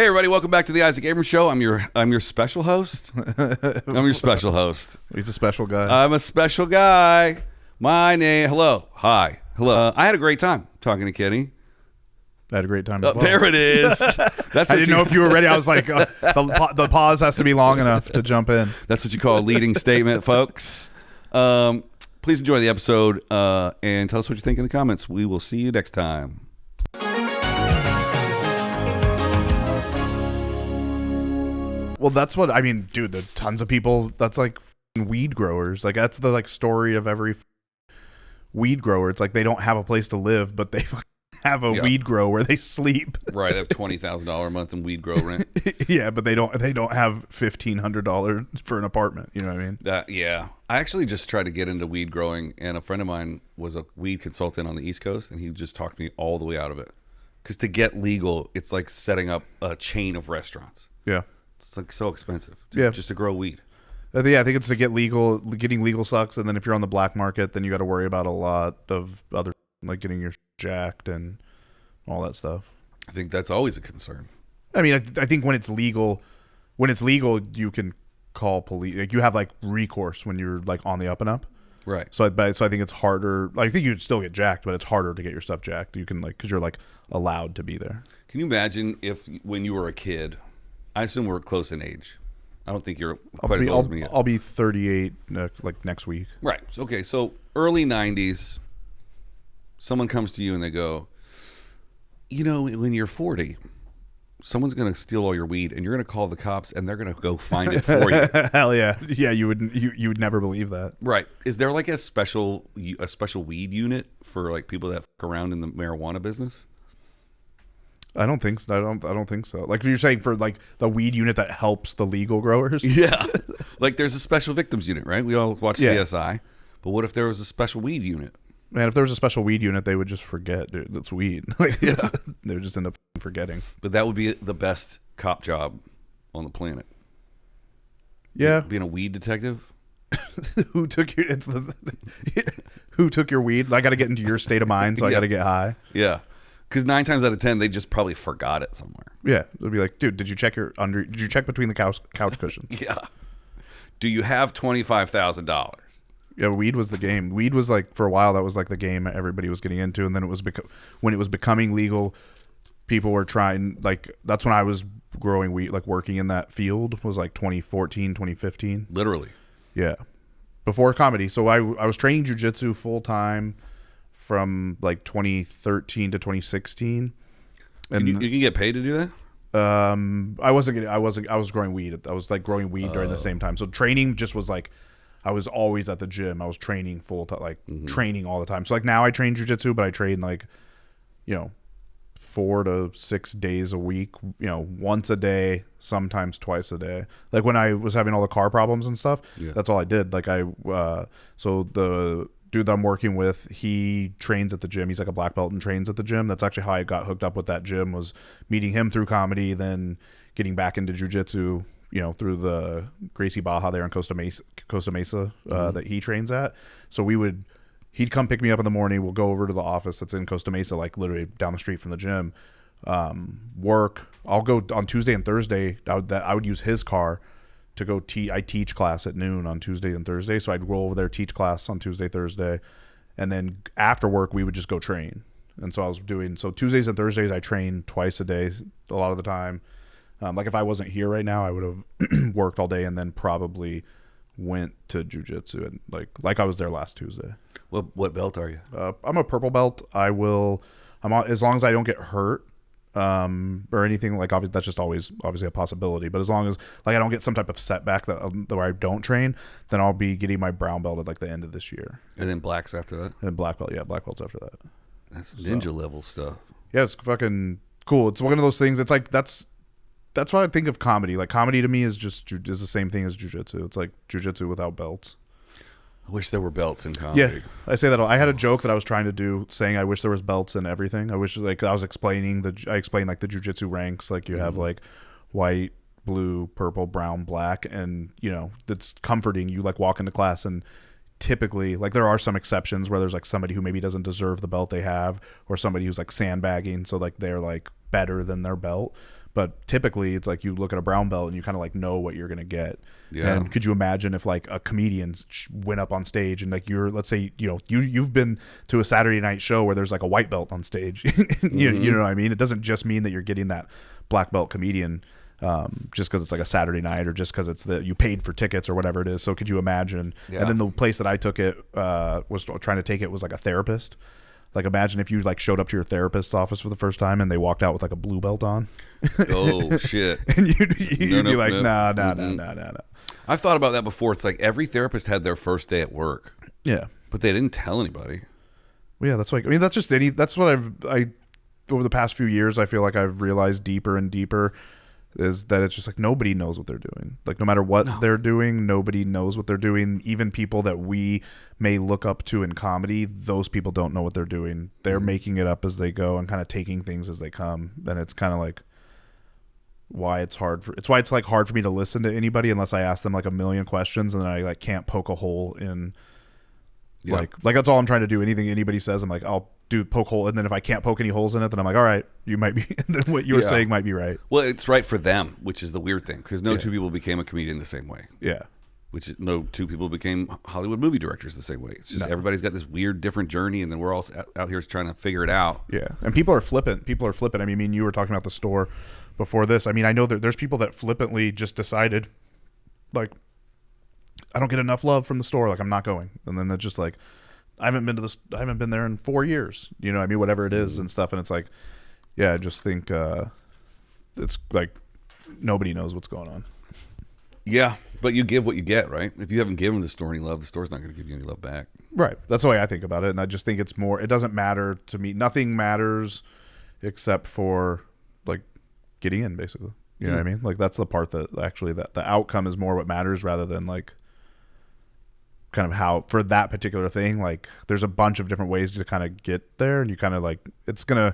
Hey everybody, welcome back to the Isaac Abrams Show. I'm your special host. I'm your special host. He's a special guy. I'm a special guy. My name. Hello. Hi. Hello. I had a great time talking to Kenny. I had a great time as well. There it is. That's I didn't know if you were ready. I was like, the pause has to be long enough to jump in. That's what you call a leading statement, folks. Please enjoy the episode and tell us what you think in the comments. We will see you next time. Well, that's what I mean, dude. The tons of people. That's like weed growers. Like that's the story of every weed grower. It's like they don't have a place to live, but they have a weed grow where they sleep. Right. They have $20,000 a month in weed grow rent. Yeah, but they don't have $1,500 for an apartment. You know what I mean? Yeah. I actually just tried to get into weed growing, and a friend of mine was a weed consultant on the East Coast, and he just talked me all the way out of it. Because to get legal, it's like setting up a chain of restaurants. Yeah. It's like so expensive just to grow weed. Yeah, I think it's to get legal. Getting legal sucks, and then if you're on the black market, then you got to worry about a lot of other, like getting your jacked and all that stuff. I think that's always a concern. I mean, I think when it's legal, you can call police. Like you have like recourse when you're like on the up and up. Right. So I think it's harder. I think you'd still get jacked, but it's harder to get your stuff jacked. You can because you're like allowed to be there. Can you imagine if when you were a kid? I assume we're close in age. I don't think you're quite as old as me yet. I'll be 38 like next week. Right. Okay. So early 90s, someone comes to you and they go, you know, when you're 40, someone's going to steal all your weed and you're going to call the cops and they're going to go find it for you. Hell yeah. Yeah, you would never believe that. Right. Is there like a special weed unit for like people that fuck around in the marijuana business? I don't think so. I don't think so. Like if you're saying for like the weed unit that helps the legal growers. Yeah. Like there's a special victims unit, right? We all watch CSI. But what if there was a special weed unit? Man, if there was a special weed unit, they would just forget, dude, that's weed. They would just end up forgetting. But that would be the best cop job on the planet. Yeah. Being a weed detective. Who took your who took your weed? I got to get into your state of mind, so I got to get high. Yeah. Because 9 times out of 10, they just probably forgot it somewhere. Yeah, it'd be like, dude, did you check between the couch cushions? Yeah. Do you have $25,000? Yeah, weed was the game. Weed was like for a while that was like the game everybody was getting into, and then it was when it was becoming legal, people were trying that's when I was growing weed, like working in that field was like 2014, 2015. Literally. Yeah, before comedy. So I was training jiu-jitsu full time. From like 2013 to 2016, and you can get paid to do that. I was growing weed. I was like growing weed during the same time. So training just was like, I was always at the gym. I was training full time, training all the time. So like now I train jiu-jitsu, but I train 4 to 6 days a week. Once a day, sometimes twice a day. Like when I was having all the car problems and stuff, that's all I did. Like so the dude that I'm working with, he trains at the gym. He's like a black belt and trains at the gym. That's actually how I got hooked up with that gym, was meeting him through comedy, then getting back into jiu-jitsu, through the Gracie Baja there in Costa Mesa that he trains at. So he'd come pick me up in the morning. We'll go over to the office that's in Costa Mesa, like literally down the street from the gym, work. I'll go on Tuesday and Thursday. I would use his car to go I teach class at noon on Tuesday and Thursday, so I'd roll over there, teach class on Tuesday, Thursday, and then after work we would just go train. And so I was doing Tuesdays and Thursdays I train twice a day a lot of the time. Like if I wasn't here right now, I would have worked all day and then probably went to jiu-jitsu and like I was there last Tuesday. What belt are you? I'm a purple belt. I'm on, as long as I don't get hurt. Or anything, like obviously that's just always obviously a possibility, but as long as like I don't get some type of setback that where I don't train, then I'll be getting my brown belt at like the end of this year. And then blacks after that? And black belt, yeah, black belts after that. That's ninja level stuff. Yeah, it's fucking cool. It's one of those things. It's like that's why I think of comedy. Like comedy to me is the same thing as jiu-jitsu. It's like jiu-jitsu without belts. I wish there were belts in comedy. Yeah, I say that. I had a joke that I was trying to do, saying I wish there was belts in everything. I wish, like, I explained like the jiu-jitsu ranks. Like you have like white, blue, purple, brown, black, and it's comforting. You like walk into class and typically, like, there are some exceptions where there's like somebody who maybe doesn't deserve the belt they have, or somebody who's like sandbagging, so like they're like better than their belt. But typically it's like you look at a brown belt and you kind of like know what you're going to get. Yeah. And could you imagine if like a comedian went up on stage and like let's say, you've been to a Saturday night show where there's like a white belt on stage. You know what I mean? It doesn't just mean that you're getting that black belt comedian just because it's like a Saturday night or just because it's you paid for tickets or whatever it is. So could you imagine? Yeah. And then the place that I took it was trying to take it was like a therapist. Like imagine if you like showed up to your therapist's office for the first time and they walked out with like a blue belt on. Oh shit! And you'd be like, no. I've thought about that before. It's like every therapist had their first day at work. Yeah, but they didn't tell anybody. Well, yeah, that's like that's what I over the past few years I feel like I've realized deeper and deeper is that it's just like nobody knows what they're doing. Like no matter what they're doing, nobody knows what they're doing. Even people that we may look up to in comedy, those people don't know what they're doing. They're making it up as they go and kind of taking things as they come. And it's kind of like why it's hard for me to listen to anybody unless I ask them like a million questions and then I like can't poke a hole in like that's all I'm trying to do. Anything anybody says, I'm like, I'll poke hole, and then if I can't poke any holes in it, then I'm like, all right, you might be. Then what you were saying might be right. Well, it's right for them, which is the weird thing, because no two people became a comedian the same way. Yeah, no two people became Hollywood movie directors the same way. It's just everybody's got this weird, different journey, and then we're all out here trying to figure it out. Yeah, and people are flippant. I mean, you were talking about the store before this. I mean, I know that there's people that flippantly just decided, like, I don't get enough love from the store, like I'm not going, and then they're just like, I haven't been there in 4 years, you know what I mean, whatever it is and stuff. And it's like, yeah, I just think it's like nobody knows what's going on. Yeah, but you give what you get, right? If you haven't given the store any love, the store's not going to give you any love back. Right. That's the way I think about it. And I just think it's more, it doesn't matter to me. Nothing matters except for like getting in, basically. You know what I mean? Like that's the part that actually that the outcome is more what matters rather than like kind of how for that particular thing. Like there's a bunch of different ways to kind of get there, and you kind of like it's gonna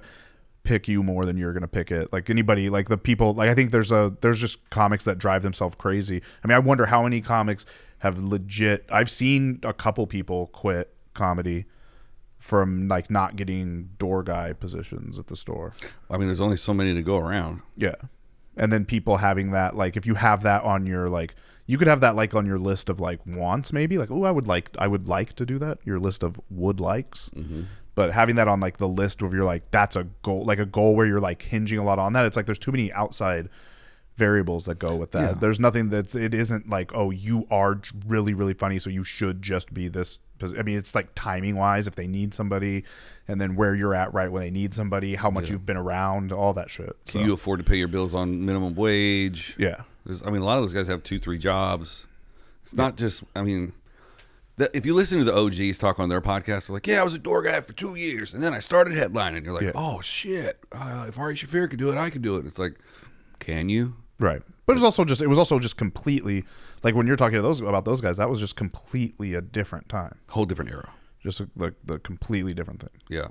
pick you more than you're gonna pick it. Like anybody, like the people, like I think there's just comics that drive themselves crazy. I mean, I wonder how many comics have legit. I've seen a couple people quit comedy from like not getting door guy positions at the store. I mean, there's only so many to go around. Yeah, and then people having that, like if you have that on your like. You could have that like on your list of like wants, maybe like, oh, I would like to do that. Your list of would likes, but having that on like the list of your like that's a goal, like a goal where you're like hinging a lot on that. It's like there's too many outside variables that go with that. Yeah. There's nothing it isn't like, oh, you are really really funny, so you should just be this. I mean, it's like timing wise, if they need somebody, and then where you're at right when they need somebody, how much you've been around, all that shit. Can you afford to pay your bills on minimum wage? Yeah. I mean, a lot of those guys have 2-3 jobs. It's not just, I mean, if you listen to the OGs talk on their podcast, they're like, yeah, I was a door guy for 2 years, and then I started headlining. You're like, oh, shit. If Ari Shaffir could do it, I could do it. It's like, can you? Right. But it was also just completely, like when you're talking to about those guys, that was just completely a different time. Whole different era. Just like the completely different thing. Yeah.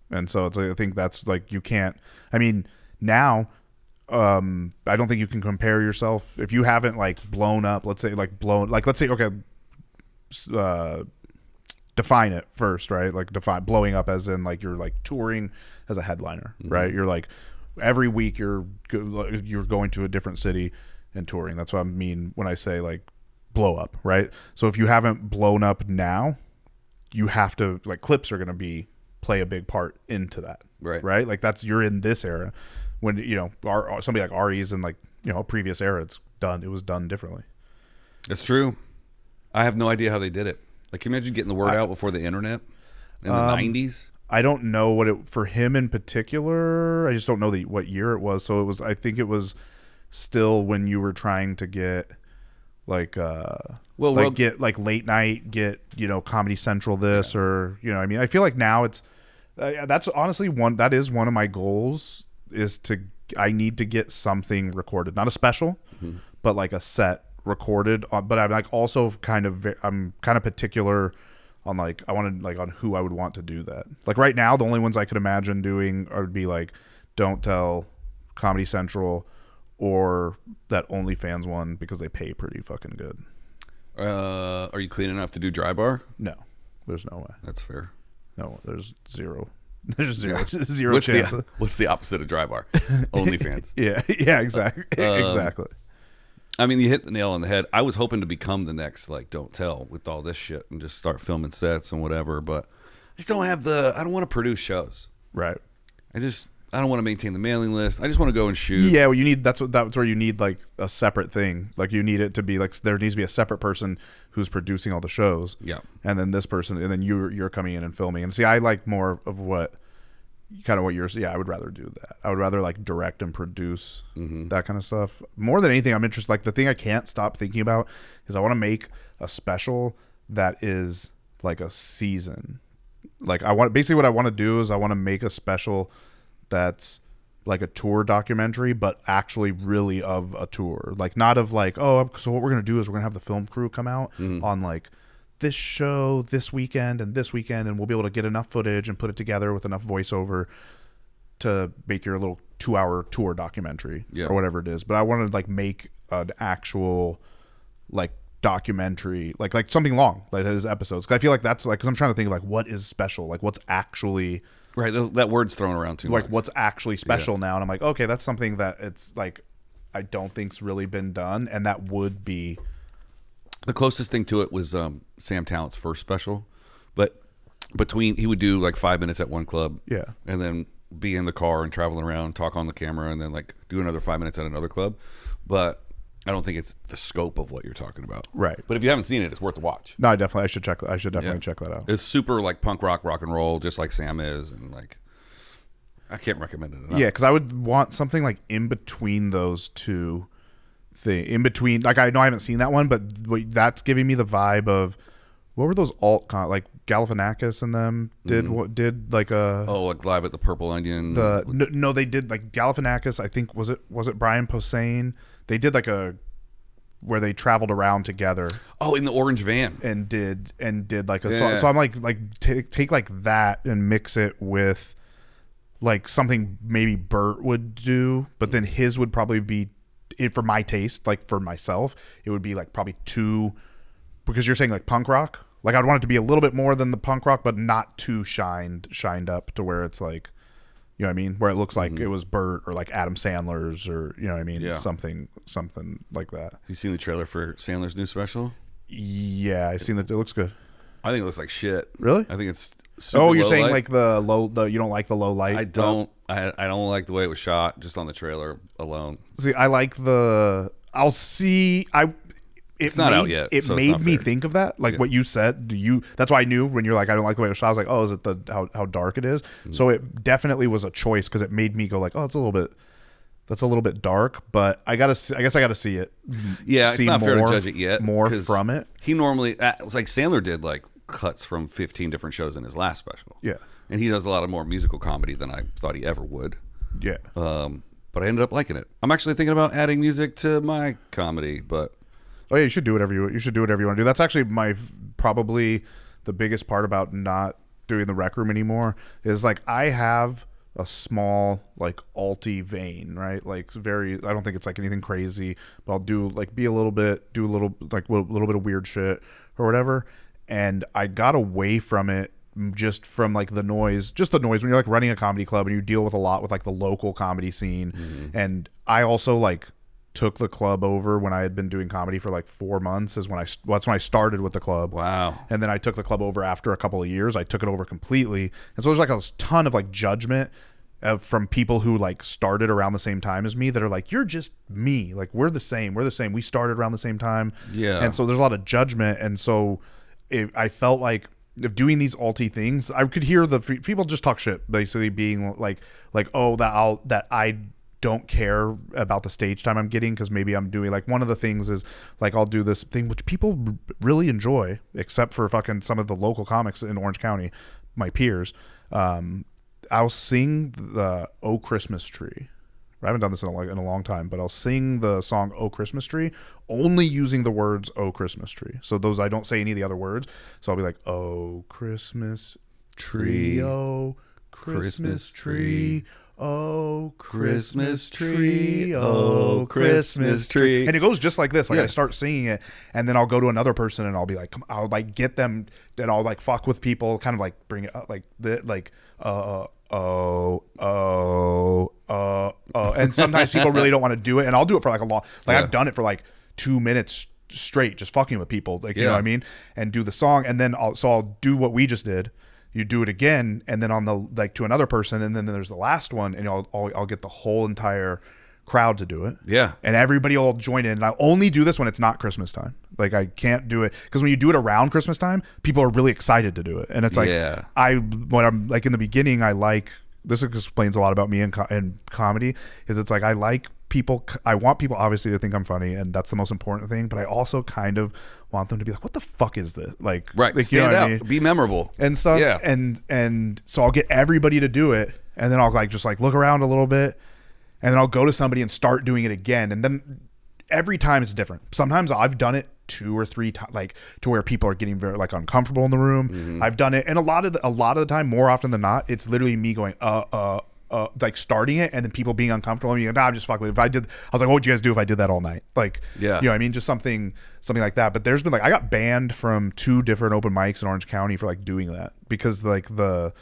And so it's like, I think that's like, you can't, I mean, now, I don't think you can compare yourself if you haven't like blown up. Let's say okay, define it first, right? Like define blowing up as in like you're like touring as a headliner, right? You're like every week you're going to a different city and touring. That's what I mean when I say like blow up, right? So if you haven't blown up now, you have to like clips are going to play a big part into that, right? Like you're in this era. When somebody like Ari's in like a previous era, it was done differently. It's true. I have no idea how they did it. Like, can you imagine getting the word out before the internet in the 90s? I don't know for him in particular. I just don't know what year it was. So I think it was still when you were trying to get like get like late night, get Comedy Central this or I mean, I feel like now it's that's honestly one of my goals. I need to get something recorded, not a special, but like a set recorded. But I'm like also I'm kind of particular on like I wanted like on who I would want to do that. Like right now, the only ones I could imagine doing would be like Don't Tell, Comedy Central, or that OnlyFans one because they pay pretty fucking good. Are you clean enough to do Dry Bar? No, there's no way. That's fair. No, there's zero There's zero chance. What's the opposite of dry bar? OnlyFans. Yeah, exactly. Exactly. I mean, you hit the nail on the head. I was hoping to become the next, like, Don't Tell with all this shit and just start filming sets and whatever, but I just don't have I don't want to produce shows. Right. I don't want to maintain the mailing list. I just want to go and shoot. Yeah, well, you need that's where you need like a separate thing. Like you need it to be like there needs to be a separate person who's producing all the shows. Yeah. And then this person, and then you're coming in and filming. And see, I like more of what you're. Yeah, I would rather do that. I would rather like direct and produce that kind of stuff more than anything. I'm interested. Like the thing I can't stop thinking about is I want to make a special that is like a season. Like basically what I want to do is I want to make a special that's like a tour documentary, but actually really of a tour. Like not of like, oh, so what we're going to do is we're going to have the film crew come out on like this show this weekend, and we'll be able to get enough footage and put it together with enough voiceover to make your little 2-hour tour documentary or whatever it is. But I want to like make an actual like documentary, like something long, like his episodes. Cause I feel like that's like, cause I'm trying to think of like what is special, like what's actually right. That word's thrown around too much. Like what's actually special now. And I'm like, okay, that's something that it's like, I don't think's really been done. And that would be the closest thing to it was Sam Tallent's first special, but he would do like 5 minutes at one club, and then be in the car and traveling around, talk on the camera, and then like do another 5 minutes at another club. But I don't think it's the scope of what you're talking about. Right. But if you haven't seen it, it's worth a watch. No, I should definitely check that out. It's super like punk rock and roll, just like Sam is, and like I can't recommend it enough. Yeah, because I would want something like in between those two things. In between, like I know I haven't seen that one, but that's giving me the vibe of what were those like Galifianakis and them did like a like Live at the Purple Onion. No, they did like Galifianakis. I think was it Brian Posehn? They did like where they traveled around together. Oh, in the orange van. And did like a song. So I'm like take like that and mix it with like something maybe Bert would do, but then his would probably be for my taste, like for myself, it would be like probably too, because you're saying like punk rock. Like I'd want it to be a little bit more than the punk rock, but not too shined up to where it's like, you know what I mean? Where it looks like it was Bert or like Adam Sandler's or, you know what I mean? Yeah. Something like that. You seen the trailer for Sandler's new special? Yeah, I seen that. It looks good. I think it looks like shit. Really? I think it's super you're low saying light. like you don't like the low light? I don't like the way it was shot just on the trailer alone. See, I like it's not out yet. It so made me think of that, like what you said. That's why I knew when you're like, I don't like the way it was shot. I was like, oh, is it how dark it is? So it definitely was a choice because it made me go like, oh, that's a little bit dark. But I guess I gotta see it. Yeah, it's not fair to judge it yet. More from it. He normally, it's like Sandler did like cuts from 15 different shows in his last special. Yeah, and he does a lot of more musical comedy than I thought he ever would. Yeah. But I ended up liking it. I'm actually thinking about adding music to my comedy, but. Oh yeah, you should do whatever you want to do. That's actually probably the biggest part about not doing the Rec Room anymore is like I have a small like alty vein, right? Like I don't think it's like anything crazy, but I'll do a little bit of weird shit or whatever. And I got away from it just from like the noise when you're like running a comedy club and you deal with a lot with like the local comedy scene. And I also like took the club over when I had been doing comedy for like 4 months that's when I started with the club. Wow. And then I took the club over after a couple of years. I took it over completely. And so there's like a ton of like judgment from people who like started around the same time as me that are like, you're just me. Like we're the same. We started around the same time. Yeah. And so there's a lot of judgment. And so I felt like if doing these alty things, I could hear the people just talk shit, basically being like, oh, that I don't care about the stage time I'm getting because maybe I'm doing like one of the things is like I'll do this thing which people really enjoy except for fucking some of the local comics in Orange County, my peers. I'll sing the "Oh Christmas Tree." I haven't done this in a long time, but I'll sing the song "Oh Christmas Tree" only using the words "Oh Christmas Tree." So those I don't say any of the other words. So I'll be like, "Oh Christmas tree, oh Christmas tree, oh Christmas tree, oh Christmas tree, and it goes just like this. Like I start singing it, and then I'll go to another person and I'll be like, I'll like get them, and I'll like fuck with people, kind of like bring it up like and sometimes people really don't want to do it, and I'll do it for like a long, like I've done it for like 2 minutes straight, just fucking with people, like you know what I mean, and do the song, and then I'll do what we just did. You do it again, and then on the like to another person, and then there's the last one, and I'll get the whole entire crowd to do it. Yeah, and everybody will join in. And I only do this when it's not Christmas time. Like I can't do it because when you do it around Christmas time, people are really excited to do it, and it's like when I'm like in the beginning, I like this explains a lot about me in comedy. Is it's like I like people, I want people obviously to think I'm funny, and that's the most important thing, but I also kind of want them to be like, what the fuck is this, like stand you know out, I mean? Be memorable and stuff. And so I'll get everybody to do it, and then I'll like just like look around a little bit, and then I'll go to somebody and start doing it again, and then every time it's different. Sometimes I've done it 2 or 3 times, like to where people are getting very like uncomfortable in the room. I've done it, and a lot of the time, more often than not, it's literally me going like starting it, and then people being uncomfortable, and being like, nah, I'm just fucking with it. I was like, what would you guys do if I did that all night? Like, you know what I mean? Just something like that. But there's been like, I got banned from 2 different open mics in Orange County for like doing that, because like the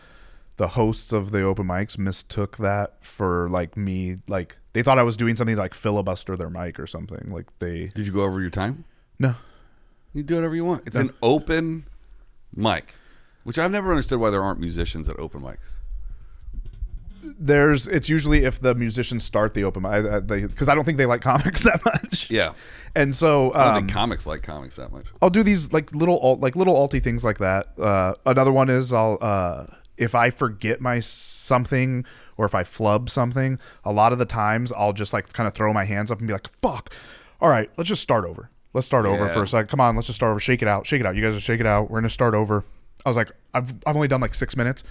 hosts of the open mics mistook that for like me, like they thought I was doing something to like filibuster their mic or something. Like did you go over your time? No, you do whatever you want. It's an open mic, which I've never understood why there aren't musicians at open mics. It's usually if the musicians start the open mic, because I don't think they like comics that much. Yeah, and so I don't think comics like comics that much. I'll do these like little alty things like that. Another one is I'll if I forget my something, or if I flub something, a lot of the times I'll just like kind of throw my hands up and be like, fuck, all right, let's just start over. Let's start over for a second. Come on, let's just start over. Shake it out. You guys will shake it out. We're gonna start over. I was like, I've only done like 6 minutes.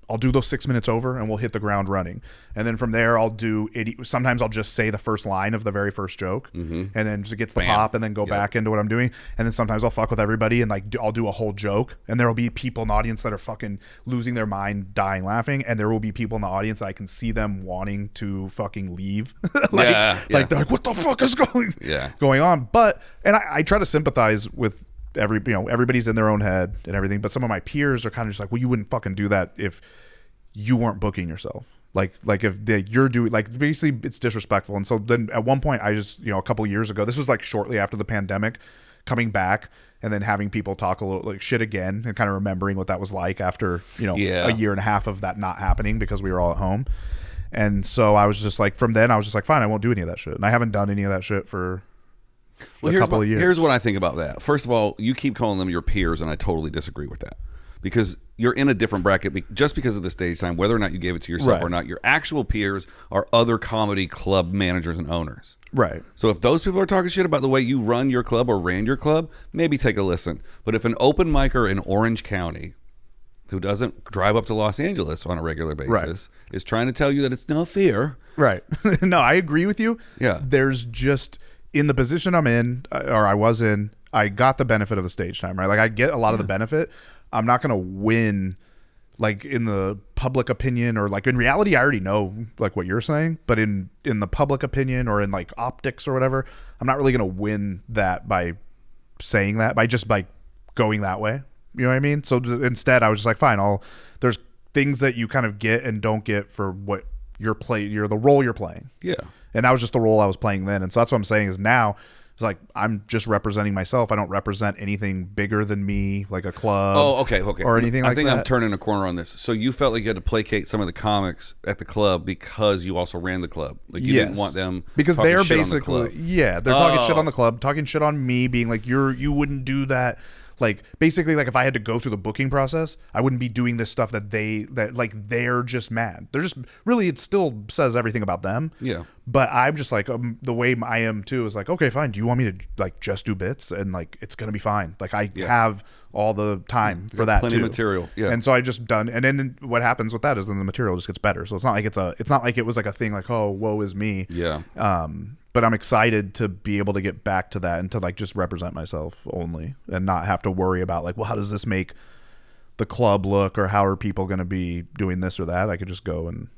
I'll do those 6 minutes over, and we'll hit the ground running. And then from there, I'll do it. Sometimes I'll just say the first line of the very first joke, and then it gets the pop, and then go back into what I'm doing. And then sometimes I'll fuck with everybody, and like I'll do a whole joke, and there will be people in the audience that are fucking losing their mind, dying laughing, and there will be people in the audience that I can see them wanting to fucking leave. Like they're like, what the fuck is going on? But I try to sympathize with everybody's in their own head and everything, but some of my peers are kind of just like, well, you wouldn't fucking do that if you weren't booking yourself. Like if you're doing, like, basically it's disrespectful. And so then at one point I just, a couple years ago, this was like shortly after the pandemic, coming back and then having people talk a little like shit again, and kind of remembering what that was like after a year and a half of that not happening because we were all at home. And so I was just like, from then I was just like, fine, I won't do any of that shit. And I haven't done any of that shit for a couple of years. Here's what I think about that. First of all, you keep calling them your peers, and I totally disagree with that, because you're in a different bracket just because of the stage time, whether or not you gave it to yourself or not. Your actual peers are other comedy club managers and owners. Right. So if those people are talking shit about the way you run your club or ran your club, maybe take a listen. But if an open micer in Orange County who doesn't drive up to Los Angeles on a regular basis is trying to tell you that it's no fear. Right. No, I agree with you. Yeah. There's just, in the position I'm in, or I was in, I got the benefit of the stage time, right? Like I get a lot of the benefit. I'm not going to win, like in the public opinion, or like in reality, I already know like what you're saying, but in the public opinion or in like optics or whatever, I'm not really going to win that by saying that, by just like going that way. You know what I mean? So instead I was just like, fine, there's things that you kind of get and don't get for what you're the role you're playing. Yeah. And that was just the role I was playing then. And so that's what I'm saying is now it's like, I'm just representing myself. I don't represent anything bigger than me, like a club. Oh, okay. Or anything like that. I think I'm turning a corner on this. So you felt like you had to placate some of the comics at the club because you also ran the club. Like you didn't want them because they're basically, they're talking shit on the club, talking shit on me, being like, you wouldn't do that. Like basically, like if I had to go through the booking process, I wouldn't be doing this stuff that they're just mad. They're just really, it still says everything about them. Yeah. But I'm just like, the way I am too is like, okay, fine. Do you want me to like just do bits and like it's gonna be fine? Like I have all the time for that plenty of material. Yeah. And so I just done, and then what happens with that is then the material just gets better. So it's not like it was like a thing like, oh, woe is me. Yeah. But I'm excited to be able to get back to that and to like just represent myself only and not have to worry about like, well, how does this make the club look, or how are people going to be doing this or that? I could just go and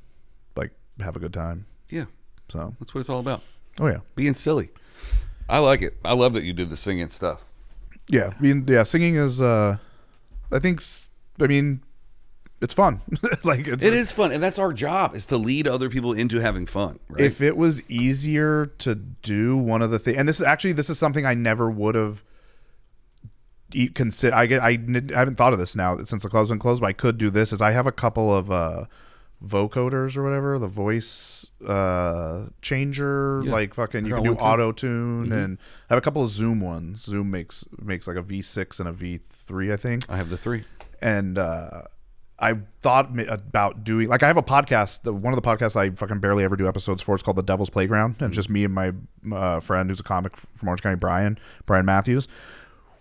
have a good time. Yeah. So That's what it's all about. oh yeah, Being silly. I like it. I love that you do the singing stuff. yeah. Singing is I mean, it's fun. Like It is fun, and that's our job, is to lead other people into having fun, right? If it was easier to do, one of the things, and this is something I never would have consider. I haven't thought of this now since the club's been closed, but I could do this. Is I have a couple of vocoders or whatever, the voice changer, like fucking you can do auto tune, and I have a couple of Zoom ones. Zoom makes like a V6 and a V3, I think. I have the 3, and I thought about doing, like, I have a podcast. One of the podcasts I fucking barely ever do episodes for. It's called The Devil's Playground, and it's just me and my friend who's a comic from Orange County, Brian Matthews.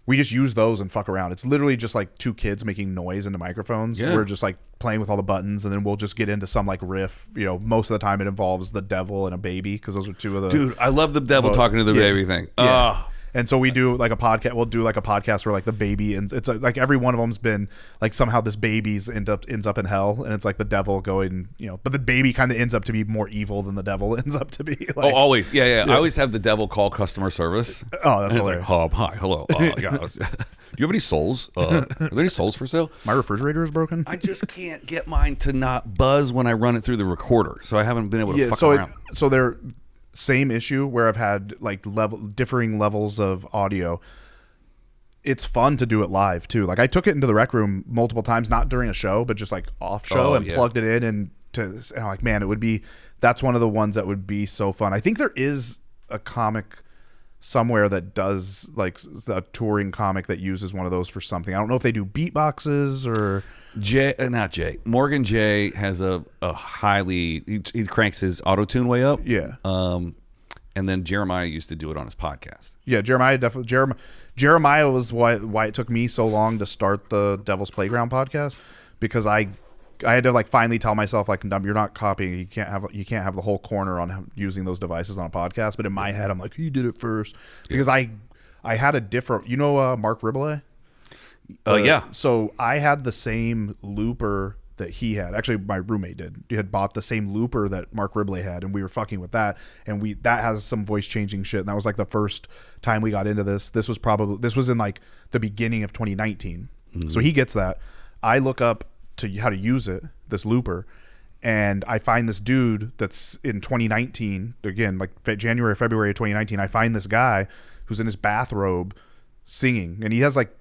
We just use those and fuck around. It's literally just like 2 kids making noise into microphones. Yeah. We're just like playing with all the buttons, and then we'll just get into some like riff. You know, most of the time it involves the devil and a baby, because those are 2 of the. Dude, I love the devil talking to the baby thing. Yeah. And so we do like a podcast. We'll do like a podcast where like the baby, and it's like every one of them's been like somehow this baby's ends up in hell, and it's like the devil going, but the baby kind of ends up to be more evil than the devil ends up to be. Like, always, yeah. I always have the devil call customer service. Oh, that's hilarious. Like, hi, hello. Yeah. Do you have any souls? Are there any souls for sale? My refrigerator is broken. I just can't get mine to not buzz when I run it through the recorder, so I haven't been able to fuck around. So they're same issue where I've had like differing levels of audio. It's fun to do it live too. Like I took it into the rec room multiple times, not during a show, but just like off show, and plugged it in, and I'm like, man, that's one of the ones that would be so fun. I think there is a comic somewhere that does like a touring comic that uses one of those for something. I don't know if they do beatboxes or Morgan J has a highly, he cranks his auto tune way up. Yeah. And then Jeremiah used to do it on his podcast. Yeah, Jeremiah was why it took me so long to start the Devil's Playground podcast, because I had to like finally tell myself, like, you're not copying. You can't have the whole corner on using those devices on a podcast. But in my head, I'm like, he did it first, because I had a different, Mark Ribble. Yeah. So I had the same looper that he had. Actually, my roommate did. He had bought the same looper that Mark Ribble had, and we were fucking with that. And that has some voice changing shit. And that was like the first time we got into this. This was in like the beginning of 2019. Mm-hmm. So he gets that. I look up to how to use it, this looper, and I find this dude that's in 2019, again, like January, February of 2019. I find this guy who's in his bathrobe singing, and he has like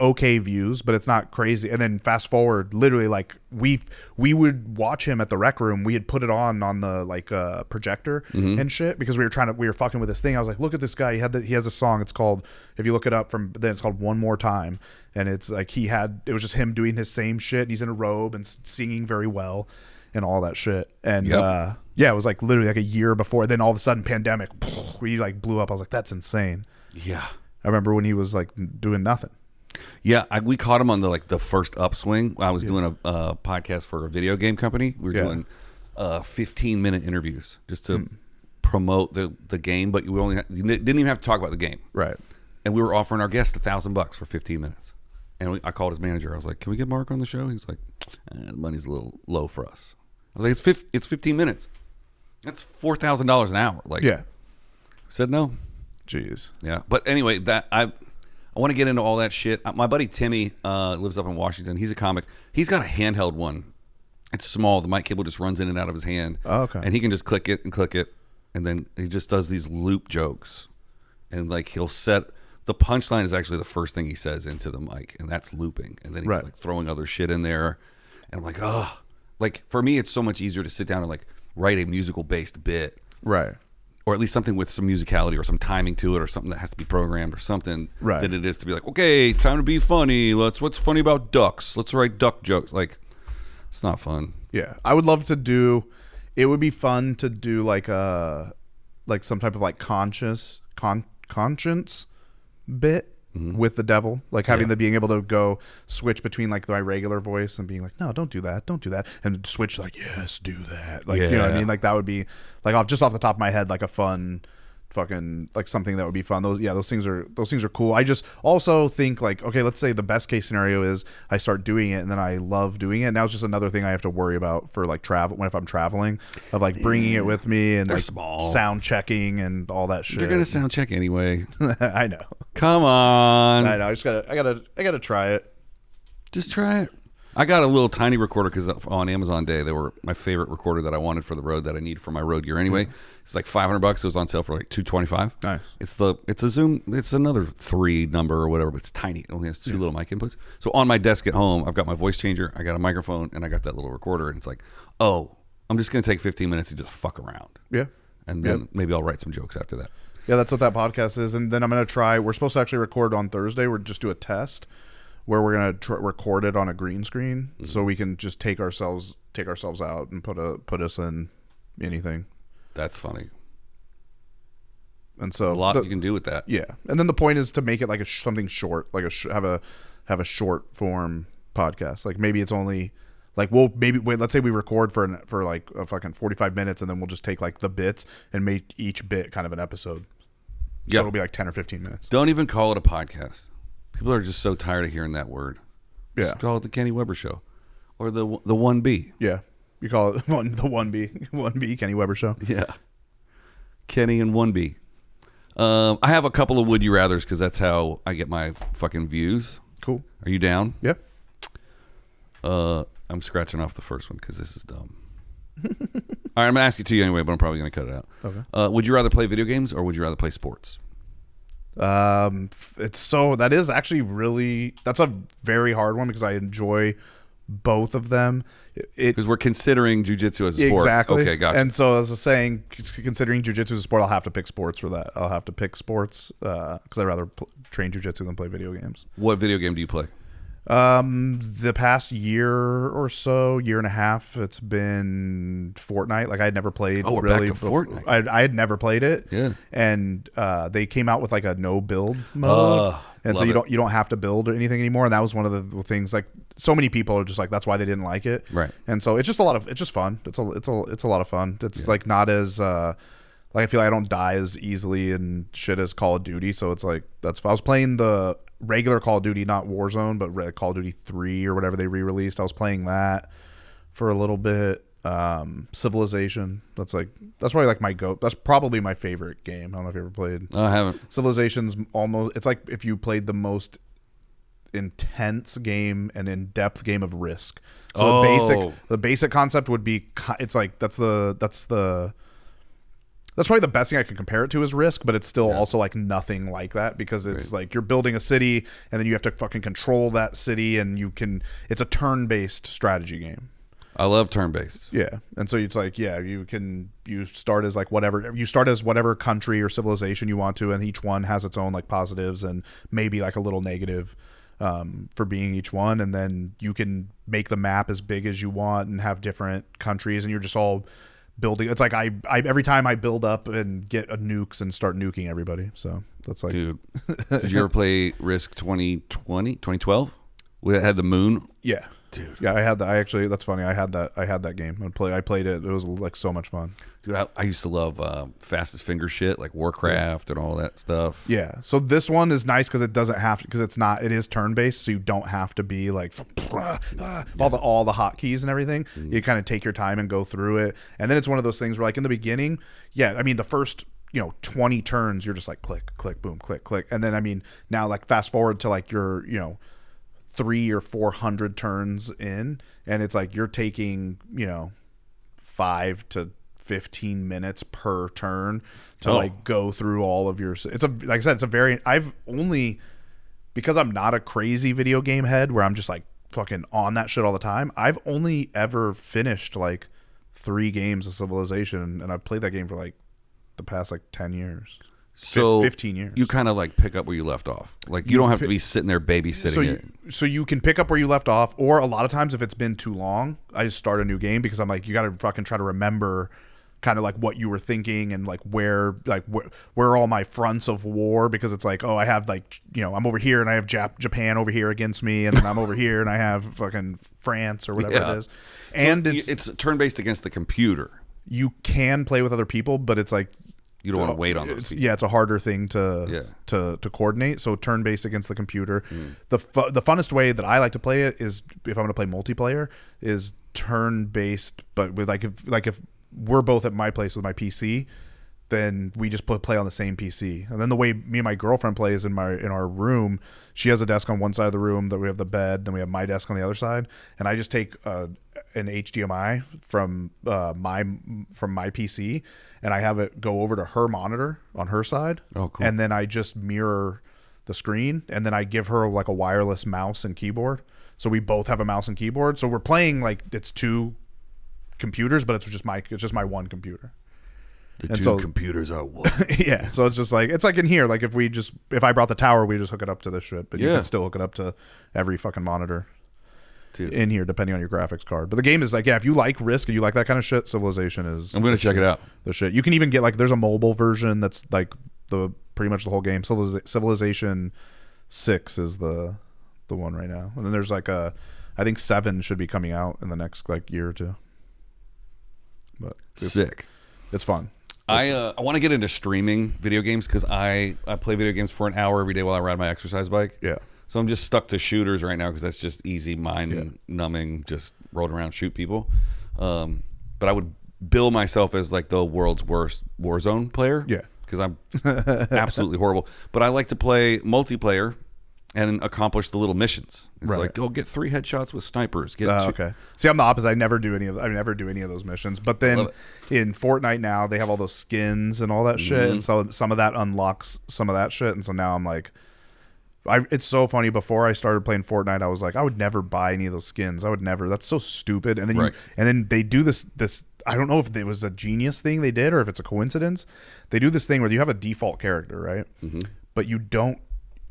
okay views, but it's not crazy. And then fast forward, literally, like we would watch him at the rec room. We had put it on the like projector and shit, because we were fucking with this thing. I was like, look at this guy. He has a song. It's called, if you look it up it's called One More Time, and it's like it was just him doing his same shit. And he's in a robe and singing very well and all that shit. And it was like literally like a year before. Then all of a sudden, pandemic, we like blew up. I was like, that's insane. Yeah. I remember when he was like doing nothing. Yeah, we caught him on the first upswing. I was doing a podcast for a video game company. We were doing 15-minute interviews just to promote the game, but you didn't even have to talk about the game. Right. And we were offering our guests $1,000 for 15 minutes. And I called his manager. I was like, "Can we get Mark on the show?" He was like, "The money's a little low for us." I was like, "It's 15 minutes. That's $4,000 an hour." Like, yeah. Said no. Jeez. Yeah, but anyway, I want to get into all that shit. My buddy Timmy lives up in Washington. He's a comic. He's got a handheld one. It's small. The mic cable just runs in and out of his hand. Oh, okay. And he can just click it, and then he just does these loop jokes. And like he'll set the punchline is actually the first thing he says into the mic, and that's looping. And then he's like throwing other shit in there, and I'm like, oh, like for me, it's so much easier to sit down and like write a musical based bit, right? Or at least something with some musicality or some timing to it, or something that has to be programmed or something, than it is to be like, okay, time to be funny. What's funny about ducks? Let's write duck jokes. Like, it's not fun. Yeah, I would love to do. It would be fun to do like some type of like conscience bit with the devil, like having the being able to go switch between like my regular voice and being like, no, don't do that, and switch like, yes, do that, like, you know what I mean? Like that would be like off the top of my head, like a fun fucking like something that would be fun. Those things are cool. I just also think like, okay, let's say the best case scenario is I start doing it and then I love doing it. Now it's just another thing I have to worry about for like travel if I'm traveling, of like bringing it with me and like sound checking and all that shit. You're gonna sound check anyway. I know. Come on. I know. I gotta try it. Just try it. I got a little tiny recorder because on Amazon Day they were my favorite recorder that I wanted for the road that I need for my road gear anyway. It's like $500. It was on sale for like $225. Nice. It's a Zoom. It's another 3 number or whatever, but it's tiny. It only has 2 little mic inputs. So on my desk at home, I've got my voice changer, I got a microphone, and I got that little recorder. And it's like, oh, I'm just gonna take 15 minutes and just fuck around. Yeah. And then maybe I'll write some jokes after that. Yeah, that's what that podcast is. And then I'm gonna try. We're supposed to actually record on Thursday. We're just do a test where we're gonna record it on a green screen, so we can just take ourselves out and put us in anything. That's funny. And so there's a lot you can do with that. Yeah, and then the point is to make it like something short, like have a short form podcast. Like maybe it's only like let's say we record for like a fucking 45 minutes, and then we'll just take like the bits and make each bit kind of an episode. So it'll be like 10 or 15 minutes. Don't even call it a podcast. People are just so tired of hearing that word. Yeah. Just call it the Kenny Weber Show, or the 1B. Yeah, you call it the 1B Kenny Weber Show. Yeah, Kenny and 1B. I have a couple of would you rathers because that's how I get my fucking views. Cool. Are you down? Yeah. I'm scratching off the first one because this is dumb. All right, I'm gonna ask it to you anyway, but I'm probably gonna cut it out. Okay. Would you rather play video games or would you rather play sports? That is actually that's a very hard one because I enjoy both of them. Because we're considering jiu-jitsu as a sport. Exactly. Okay, gotcha. And so as I was saying, considering jiu-jitsu as a sport, I'll have to pick sports for that. I'll have to pick sports because I'd rather train jiu-jitsu than play video games. What video game do you play? The past year or so, year and a half, it's been Fortnite. Like I had never played. Oh, we're really back to Fortnite. I had never played it. Yeah. And they came out with like a no build mode, and so you don't have to build or anything anymore. And that was one of the things. Like so many people are just like that's why they didn't like it. Right. And so it's just fun. It's a lot of fun. It's like not as like I feel like I don't die as easily and shit as Call of Duty. So it's like I was playing the regular Call of Duty, not Warzone, but Call of Duty 3 or whatever they re-released. I was playing that for a little bit. Civilization. That's probably like my goat. That's probably my favorite game. I don't know if you ever played. I haven't. Civilization's it's like if you played the most intense game and in-depth game of Risk. So the basic concept would be it's like that's probably the best thing I can compare it to is Risk, but it's still also like nothing like that because it's like you're building a city and then you have to fucking control that city and it's a turn-based strategy game. I love turn-based. Yeah. And so it's like, you start as like whatever country or civilization you want to, and each one has its own like positives and maybe like a little negative for being each one. And then you can make the map as big as you want and have different countries and you're just all building. It's like I every time I build up and get a nukes and start nuking everybody. So that's like, dude, did you ever play Risk 2012? We had the moon. Yeah, dude. Yeah, I had that. That's funny. I had that game. I played it. It was like so much fun. Dude, I used to love fastest finger shit like Warcraft and all that stuff. Yeah. So this one is nice because it doesn't have to, because it is turn based, so you don't have to be like all the hotkeys and everything. You kind of take your time and go through it, and then it's one of those things where like in the beginning, I mean the first 20 turns you're just like click click boom click click, and then I mean now like fast forward to like your 300 or 400 turns in, and it's like you're taking 5 to 15 minutes per turn to like go through all of your. Like I said, I've only, because I'm not a crazy video game head where I'm just like fucking on that shit all the time, I've only ever finished like 3 games of Civilization, and I've played that game for like the past like 10 years. So 15 years. You kind of like pick up where you left off. Like you don't have to be sitting there babysitting it. So you can pick up where you left off, or a lot of times if it's been too long, I just start a new game because I'm like, you got to fucking try to remember kind of like what you were thinking and like where are all my fronts of war, because it's like, I have like, I'm over here and I have Japan over here against me, and then I'm over here and I have fucking France or whatever it is. And it's turn-based against the computer. You can play with other people, but it's like You don't want to wait on those people. Yeah, it's a harder thing to coordinate. So turn-based against the computer. The funnest way that I like to play it is, if I'm going to play multiplayer, is turn-based, but with if we're both at my place with my PC, then we just play on the same PC. And then the way me and my girlfriend plays in our room, she has a desk on one side of the room, that we have the bed, then we have my desk on the other side, and I just take an HDMI from my PC, and I have it go over to her monitor on her side. Oh, cool. And then I just mirror the screen, and then I give her like a wireless mouse and keyboard. So we both have a mouse and keyboard. So we're playing like it's two computers, but it's just my one computer. The two computers are one. Yeah, so it's just like in here. Like if I brought the tower, we just hook it up to this shit, but you can still hook it up to every fucking monitor. Dude. In here, depending on your graphics card. But the game is like, if you like Risk and you like that kind of shit, Civilization is. I'm gonna check it out. The shit. You can even get there's a mobile version that's like pretty much the whole game. Civilization 6 is the one right now, and then there's I think 7 should be coming out in the next year or two. But sick. It's fun. I want to get into streaming video games because I play video games for an hour every day while I ride my exercise bike. Yeah. So I'm just stuck to shooters right now because that's just easy, mind-numbing, just roll around, shoot people. But I would bill myself as the world's worst Warzone player. Yeah. Because I'm absolutely horrible. But I like to play multiplayer and accomplish the little missions. It's like, go get 3 headshots with snipers. Okay. See, I'm the opposite. I never do any of those missions. But then in Fortnite now, they have all those skins and all that shit. And so some of that unlocks some of that shit. And so now I'm like... it's so funny. Before I started playing Fortnite, I was like, I would never buy any of those skins. I would never. That's so stupid. And then then they do this. I don't know if it was a genius thing they did or if it's a coincidence. They do this thing where you have a default character, right? But you don't.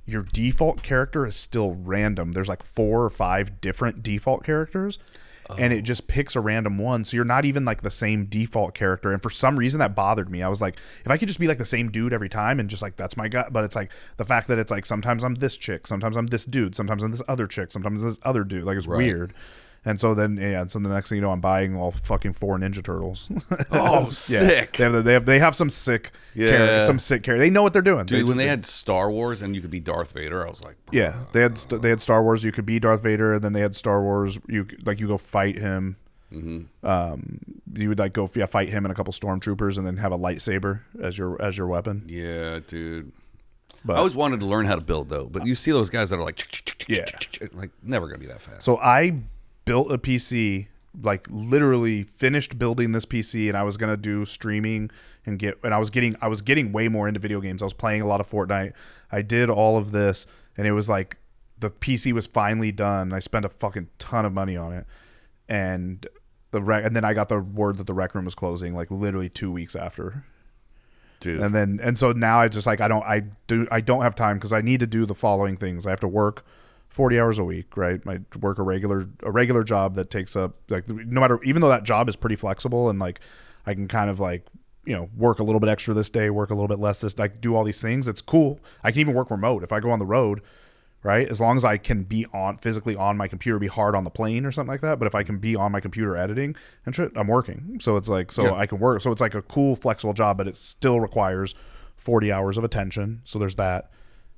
Your default character is still random. There's 4 or 5 different default characters. And it just picks a random one, so you're not even the same default character. And for some reason that bothered me. I was like, if I could just be the same dude every time and just that's my guy. But it's the fact that it's sometimes I'm this chick, sometimes I'm this dude, sometimes I'm this other chick, sometimes I'm this other dude. It's weird. And so then so the next thing you know, I'm buying all fucking 4 Ninja Turtles. Oh, sick! They have some sick characters. They know what they're doing. Dude, when they had Star Wars and you could be Darth Vader, I was like, bro. Yeah, they had Star Wars. You could be Darth Vader, and then they had Star Wars. You go fight him. You would go fight him and a couple stormtroopers, and then have a lightsaber as your weapon. Yeah, dude. But I always wanted to learn how to build though. But you see those guys that are never gonna be that fast. So I built a PC, literally finished building this PC, and I was gonna do streaming and I was getting way more into video games. I was playing a lot of Fortnite. I did all of this, and it was the PC was finally done. I spent a fucking ton of money on it, and then I got the word that the rec room was closing literally 2 weeks after. Dude. And so now I just I don't have time because I need to do the following things. I have to work 40 hours a week, right? I work a regular job that takes up no matter, even though that job is pretty flexible and I can kind of work a little bit extra this day, work a little bit less this, do all these things. It's cool. I can even work remote if I go on the road, right? As long as I can be physically on my computer, be hard on the plane or something like that. But if I can be on my computer editing and shit, I'm working. So it's I can work. So it's a cool, flexible job, but it still requires 40 hours of attention. So there's that.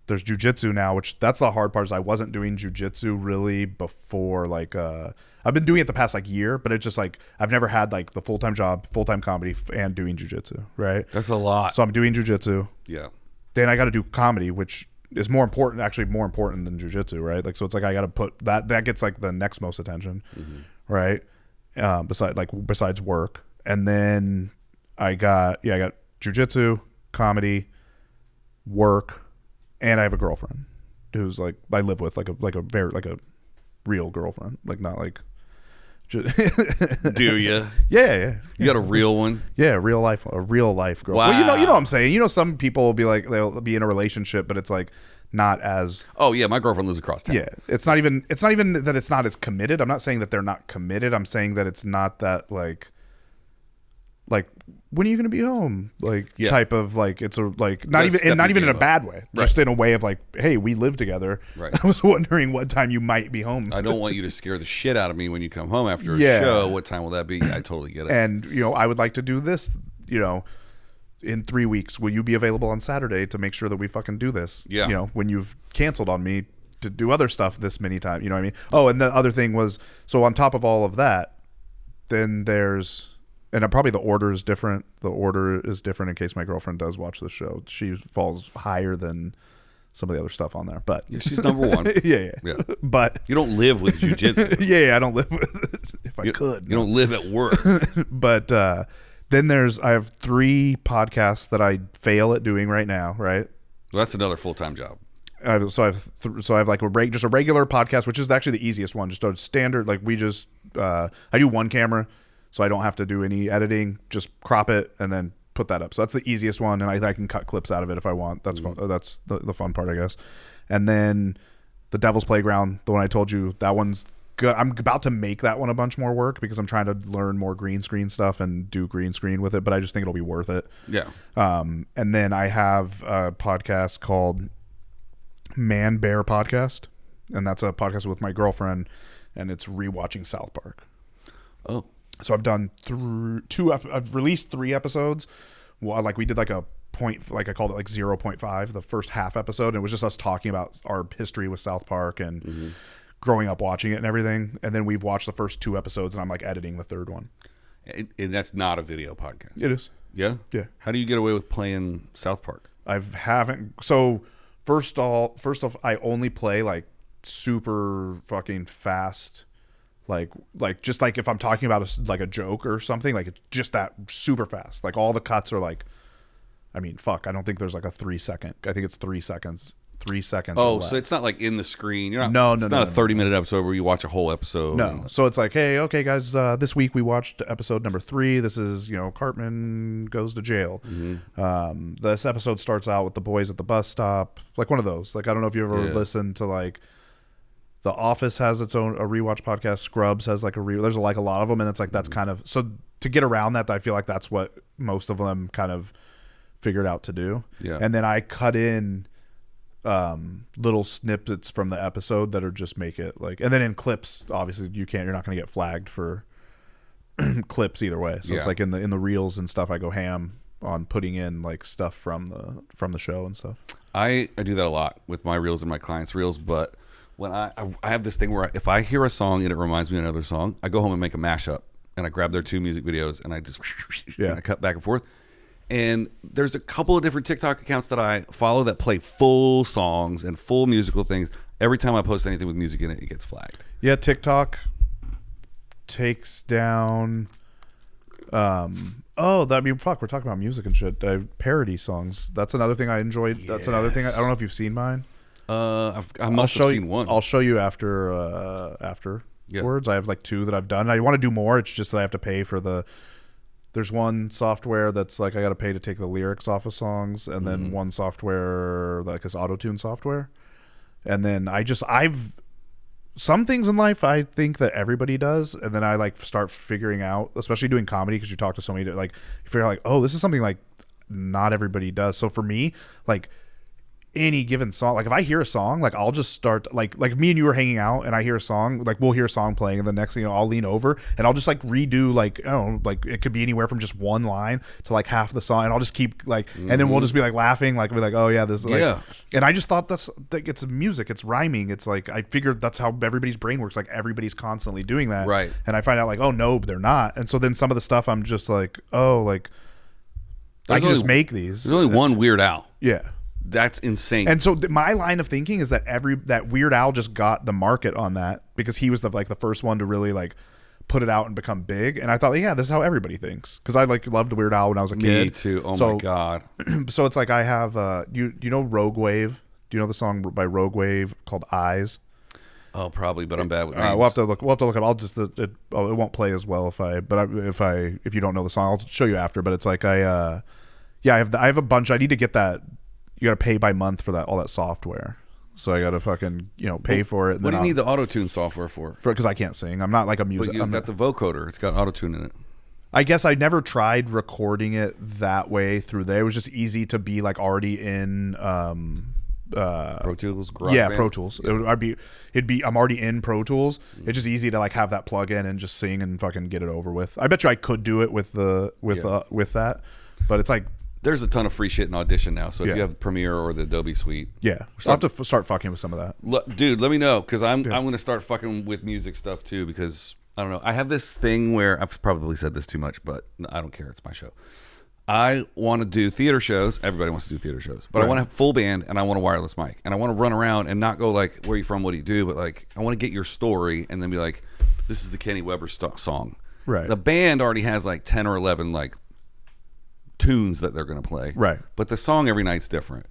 There's jiu-jitsu now, which that's the hard part is I wasn't doing jiu-jitsu really before I've been doing it the past year, but it's just I've never had the full-time job, full-time comedy and doing jiu-jitsu, right? That's a lot. So I'm doing jiu-jitsu. Yeah. Then I got to do comedy, which is more important than jiu-jitsu, right? So it's I got to put that gets the next most attention, right? Besides work. And then I got jiu-jitsu, comedy, work, and I have a girlfriend who's I live with a real girlfriend, not Do you? Yeah. You got a real one? Yeah, a real life girl. Wow. Well, you know what I'm saying. Some people will be they'll be in a relationship, but it's not as. Oh yeah, my girlfriend lives across town. Yeah, it's not even that it's not as committed. I'm not saying that they're not committed. I'm saying that it's not that when are you going to be home? Type of it's a not even in a bad way, just in a way of hey, we live together. Right. I was wondering what time you might be home. I don't want you to scare the shit out of me when you come home after a show. What time will that be? I totally get it. And I would like to do this. in 3 weeks, will you be available on Saturday to make sure that we fucking do this? Yeah. You know, when you've canceled on me to do other stuff this many times, you know what I mean? Oh, and the other thing was, so on top of all of that, then there's, and probably the order is different. The order is different in case my girlfriend does watch the show. She falls higher than some of the other stuff on there, but Yeah, she's number one. yeah. But You don't live with jiu-jitsu. yeah, I don't live with it if I could. You don't live at work. But then I have 3 podcasts that I fail at doing right now, right? Well, that's another full-time job. So I have like just a regular podcast, which is actually the easiest one. Just a standard, like we just I do one camera, so I don't have to do any editing. Just crop it and then put that up. So that's the easiest one, and I can cut clips out of it if I want. That's fun. That's the fun part, I guess. And then the Devil's Playground, the one I told you, that one's good. I'm about to make that one a bunch more work because I'm trying to learn more green screen stuff and do green screen with it. But I just think it'll be worth it. Yeah. And then I have a podcast called Man Bear Podcast, and that's a podcast with my girlfriend, and it's rewatching South Park. Oh. So I've done I've released 3 episodes. Well, like we did like a point, like I called it like 0.5, the first half episode. And it was just us talking about our history with South Park and growing up watching it and everything. And then we've watched the first 2 episodes, and I'm like editing the 3rd one. And that's not a video podcast. It is. Yeah? Yeah. How do you get away with playing South Park? So first off, I only play like super fucking fast. Like just like if I'm talking about a joke or something, like it's just that super fast. Like all the cuts are like, I mean, fuck, I don't think there's like a 3 second. I think it's 3 seconds. 3 seconds. Oh, so it's not like in the screen. You're not. No. It's not a 30-minute episode where you watch a whole episode. No. So it's like, hey, okay, guys, this week we watched episode number 3. This is, Cartman goes to jail. This episode starts out with the boys at the bus stop, like one of those. Like I don't know if you ever listened to like. The Office has its own a rewatch podcast. Scrubs has like there's like a lot of them, and it's like that's kind of so to get around that. I feel like that's what most of them kind of figured out to do. Yeah. And then I cut in little snippets from the episode that are just make it like, and then in clips, obviously you're not going to get flagged for clips either way. So it's like in the reels and stuff, I go ham on putting in like stuff from the show and stuff. I do that a lot with my reels and my clients' reels, but when I have this thing where if I hear a song and it reminds me of another song, I go home and make a mashup, and I grab their 2 music videos and I just and I cut back and forth. And there's a couple of different TikTok accounts that I follow that play full songs and full musical things. Every time I post anything with music in it, it gets flagged. Yeah, TikTok takes down. We're talking about music and shit. Parody songs. That's another thing I enjoyed. Yes. That's another thing. I don't know if you've seen mine. I must have seen one. I'll show you afterwards. I have like 2 that I've done. I want to do more. It's just that I have to pay for there's one software that's like I got to pay to take the lyrics off of songs, and then one software like is auto-tune software. And then some things in life I think that everybody does, and then I like start figuring out, especially doing comedy, because you talk to so many, like you figure out like, oh, this is something like not everybody does. So for me, like any given song, like if I hear a song, like I'll just start like if me and you are hanging out and I hear a song, like we'll hear a song playing, and the next thing I'll lean over and I'll just like redo, like I don't know, like it could be anywhere from just one line to like half the song, and I'll just keep like and then we'll just be like laughing, like we're like, oh yeah, this is like, and I just thought that's like, it's music, it's rhyming, it's like I figured that's how everybody's brain works, like everybody's constantly doing that, right? And I find out like, oh no, they're not. And so then some of the stuff I'm just like, oh, like I can just make these. There's only one Weird Al. Yeah. That's insane. And so my line of thinking is that that Weird Al just got the market on that because he was the first one to really like put it out and become big. And I thought, yeah, this is how everybody thinks, because I like loved Weird Al when I was a kid. Me too. Oh my god. So it's like I have you know Rogue Wave? Do you know the song by Rogue Wave called Eyes? Oh, probably, but I'm bad with names. We'll have to look up. I'll just it won't play as well if you don't know the song. I'll show you after. But it's like I have a bunch. I need to get that. You got to pay by month for all that software. So I got to fucking pay for it. What do you need the auto-tune software for? Because I can't sing. I'm not like a music. But you've got the vocoder. It's got auto-tune in it. I guess I never tried recording it that way through there. It was just easy to be like already in Pro Tools. Pro Tools. Yeah. I'm already in Pro Tools. It's just easy to like have that plug in and just sing and fucking get it over with. I bet you I could do it with that, but it's like There's a ton of free shit in Audition now. So if you have the Premiere or the Adobe Suite, I'll have to start fucking with some of that. Dude, let me know, because I'm going to start fucking with music stuff too, because I don't know. I have this thing where I've probably said this too much, but I don't care. It's my show. I want to do theater shows. Everybody wants to do theater shows, but I want to have full band and I want a wireless mic and I want to run around and not go like, where are you from? What do you do? But like, I want to get your story and then be like, this is the Kenny Weber song. Right. The band already has like 10 or 11 like tunes that they're going to play. Right. But the song every night's different.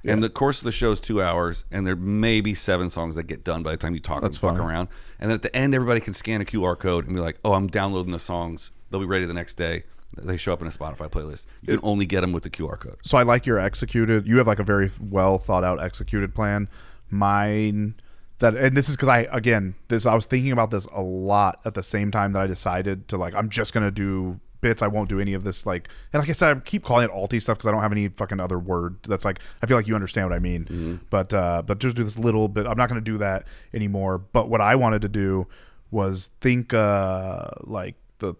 Yeah. And the course of the show is 2 hours, and there may be 7 songs that get done by the time you talk and fuck around. And then at the end, everybody can scan a QR code and be like, oh, I'm downloading the songs. They'll be ready the next day. They show up in a Spotify playlist. You can only get them with the QR code. So I like your executed. You have like a very well thought out executed plan. Mine, and this is because I was thinking about this a lot at the same time that I decided to like, I'm just going to do bits. I won't do any of this like, and like I said, I keep calling it alty stuff because I don't have any fucking other word that's like, I feel like you understand what I mean. Mm-hmm. But just do this little bit. I'm not going to do that anymore. But what I wanted to do was think like the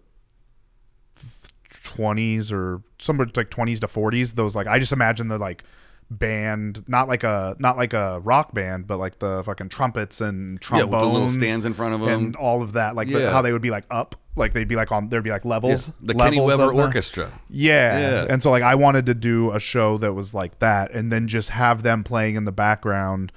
20s or somewhere like 20s to 40s. Those like, I just imagine the like band, not like a rock band, but like the fucking trumpets and trombones, with the little stands in front of them and all of that, like how they would be like up, like they'd be like on, there'd be like levels, the levels Kenny Weber Orchestra. And so like I wanted to do a show that was like that, and then just have them playing in the background,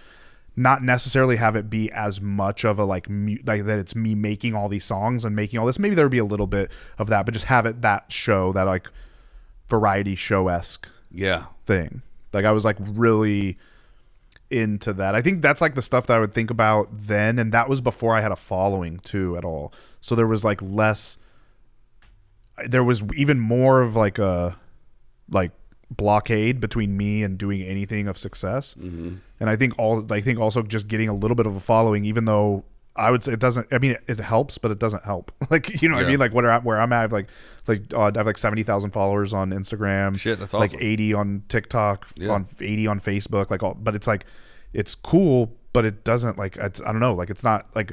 not necessarily have it be as much of a like that it's me making all these songs and making all this. Maybe there would be a little bit of that, but just have it that show, that like variety show-esque thing. Like I was like really into that. I think that's like the stuff that I would think about then, and that was before I had a following too at all. So there was like less, there was even more of like a like blockade between me and doing anything of success. Mm-hmm. And I think also just getting a little bit of a following, even though I would say it doesn't, I mean, it helps, but it doesn't help. Like, you know what I mean? Like where I'm at, I have I have like 70,000 followers on Instagram. Shit, that's awesome. Like 80 on TikTok, on 80 on Facebook, like all, but it's like, it's cool, but it doesn't like, I don't know, like it's not like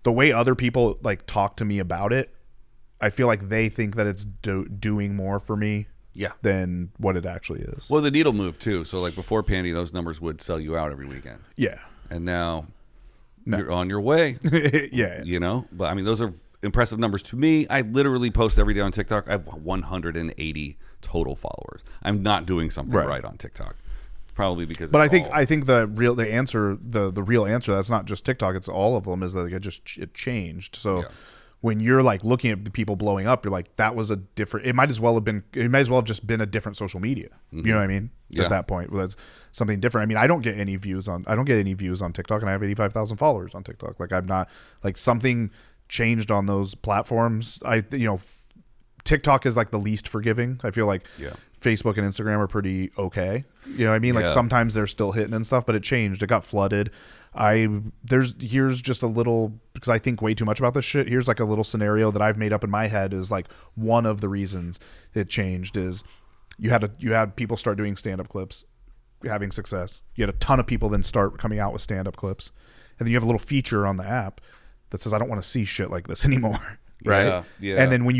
the way other people like talk to me about it. I feel like they think that it's doing more for me than what it actually is. Well, the needle moved too. So like before Pandy, those numbers would sell you out every weekend. Yeah. And now you're on your way. You know, but I mean, those are impressive numbers to me. I literally post every day on TikTok. I have 180 total followers. I'm not doing something right on TikTok. Probably because I think the real answer that's not just TikTok, it's all of them, is that it changed. So when you're like looking at the people blowing up, you're like, that was a different, it might as well have just been a different social media. Mm-hmm. You know what I mean? At that point, that's something different. I mean, I don't get any views on TikTok, and I have 85,000 followers on TikTok. Like I'm not, like something changed on those platforms. TikTok is like the least forgiving. I feel like Facebook and Instagram are pretty okay. You know what I mean? Like sometimes they're still hitting and stuff, but it changed. It got flooded. Here's just a little, because I think way too much about this shit. Here's like a little scenario that I've made up in my head, is like one of the reasons it changed is you had people start doing stand-up clips, having success. You had a ton of people then start coming out with stand-up clips. And then you have a little feature on the app that says, I don't want to see shit like this anymore. Right. Yeah. And then when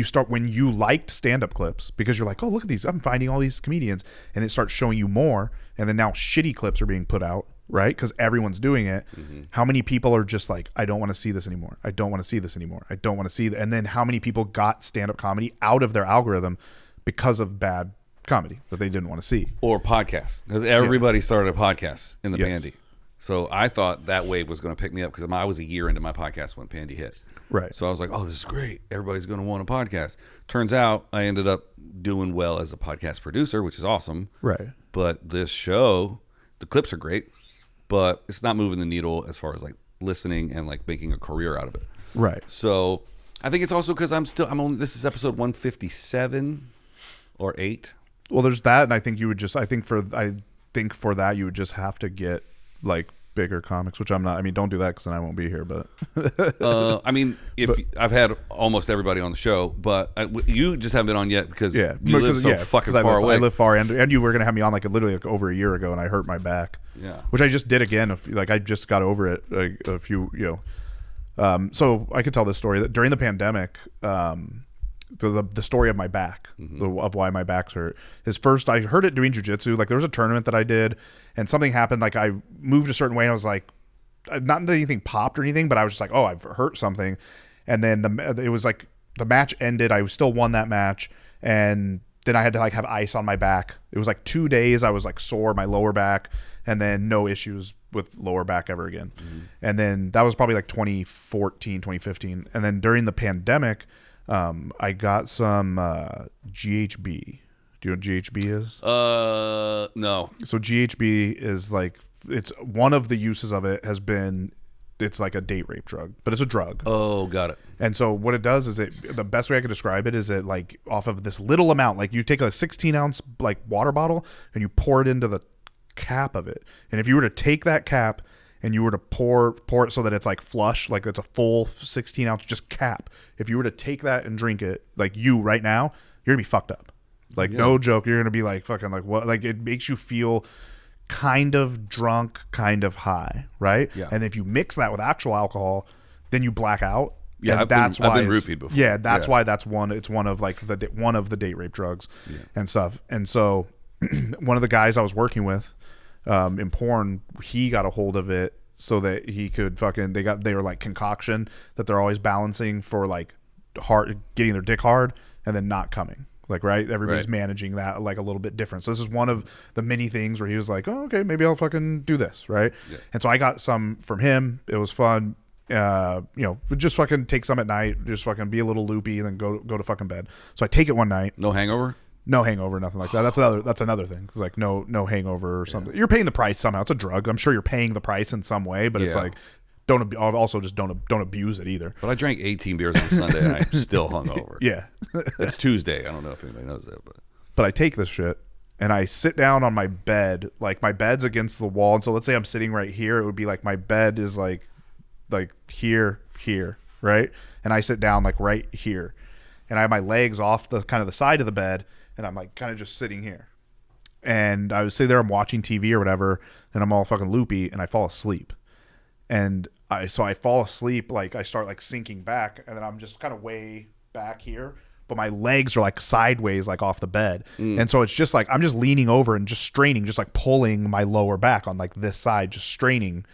you liked stand-up clips, because you're like, oh, look at these, I'm finding all these comedians, and it starts showing you more. And then now shitty clips are being put out, right? Because everyone's doing it. Mm-hmm. How many people are just like, I don't want to see this anymore. I don't want to see this anymore. I don't want to see that. And then how many people got stand-up comedy out of their algorithm because of bad comedy that they didn't want to see? Or podcasts, because everybody started a podcast in the Pandy. So I thought that wave was going to pick me up, because I was a year into my podcast when Pandy hit. Right. So I was like, oh, this is great. Everybody's going to want a podcast. Turns out I ended up doing well as a podcast producer, which is awesome. Right. But this show, the clips are great, but it's not moving the needle as far as like listening and like making a career out of it. Right. So I think it's also because this is episode 157 or 8. Well, there's that. And I think for that, you would just have to get like bigger comics, which I'm not. I mean, don't do that, because then I won't be here. But I mean, I've had almost everybody on the show, but you just haven't been on yet because you live so fucking far away. I live far, and you were gonna have me on like literally like over a year ago, and I hurt my back. Yeah, which I just did again. Like I just got over it a few. So I could tell this story that during the pandemic, the story of my back, of why my back's hurt. Is first I heard it doing jiu-jitsu. Like there was a tournament that I did, and something happened. Like I moved a certain way, and I was like, not that anything popped or anything, but I was just like, oh, I've hurt something. And then it was like the match ended. I still won that match, and then I had to like have ice on my back. It was like 2 days. I was like sore, my lower back, and then no issues with lower back ever again. And then that was probably like 2014, 2015. And then during the pandemic, I got some GHB. Do you know what GHB is? No. So GHB is like, it's one of the uses of it has been, it's like a date rape drug, but it's a drug. Oh, got it. And so what it does is the best way I could describe it is it like off of this little amount, like you take a 16-ounce like water bottle and you pour it into the cap of it. And if you were to take that cap and you were to pour it so that it's like flush, like it's a full 16-ounce just cap. If you were to take that and drink it, like you right now, you're gonna be fucked up. Like no joke, you're gonna be like fucking like what? Like it makes you feel kind of drunk, kind of high, right? Yeah. And if you mix that with actual alcohol, then you black out. Yeah, and I've been roofied before. Yeah, that's why that's one. It's one of like one of the date rape drugs and stuff. And so one of the guys I was working with in porn, he got a hold of it so that he could fucking they were like concoction that they're always balancing for like hard getting their dick hard and then not coming. Like, right? Everybody's managing that like a little bit different. So this is one of the many things where he was like, oh, okay, maybe I'll fucking do this, right? Yeah. And so I got some from him. It was fun. Just fucking take some at night, just fucking be a little loopy and then go to fucking bed. So I take it one night. No hangover? No hangover, nothing like that. That's another thing. It's like no hangover or something. You're paying the price somehow. It's a drug. I'm sure you're paying the price in some way, but it's like don't abuse it either. But I drank 18 beers on Sunday and I'm still hungover. Yeah. It's Tuesday. I don't know if anybody knows that, but I take this shit and I sit down on my bed, like my bed's against the wall. And so let's say I'm sitting right here, it would be like my bed is like here, right? And I sit down like right here. And I have my legs off the kind of the side of the bed and I'm like kind of just sitting here. And I would sit there, I'm watching TV or whatever, and I'm all fucking loopy and I fall asleep. And I fall asleep, like I start like sinking back, and then I'm just kind of way back here, but my legs are like sideways, like off the bed. And so it's just like I'm just leaning over and just straining, just like pulling my lower back on like this side, just straining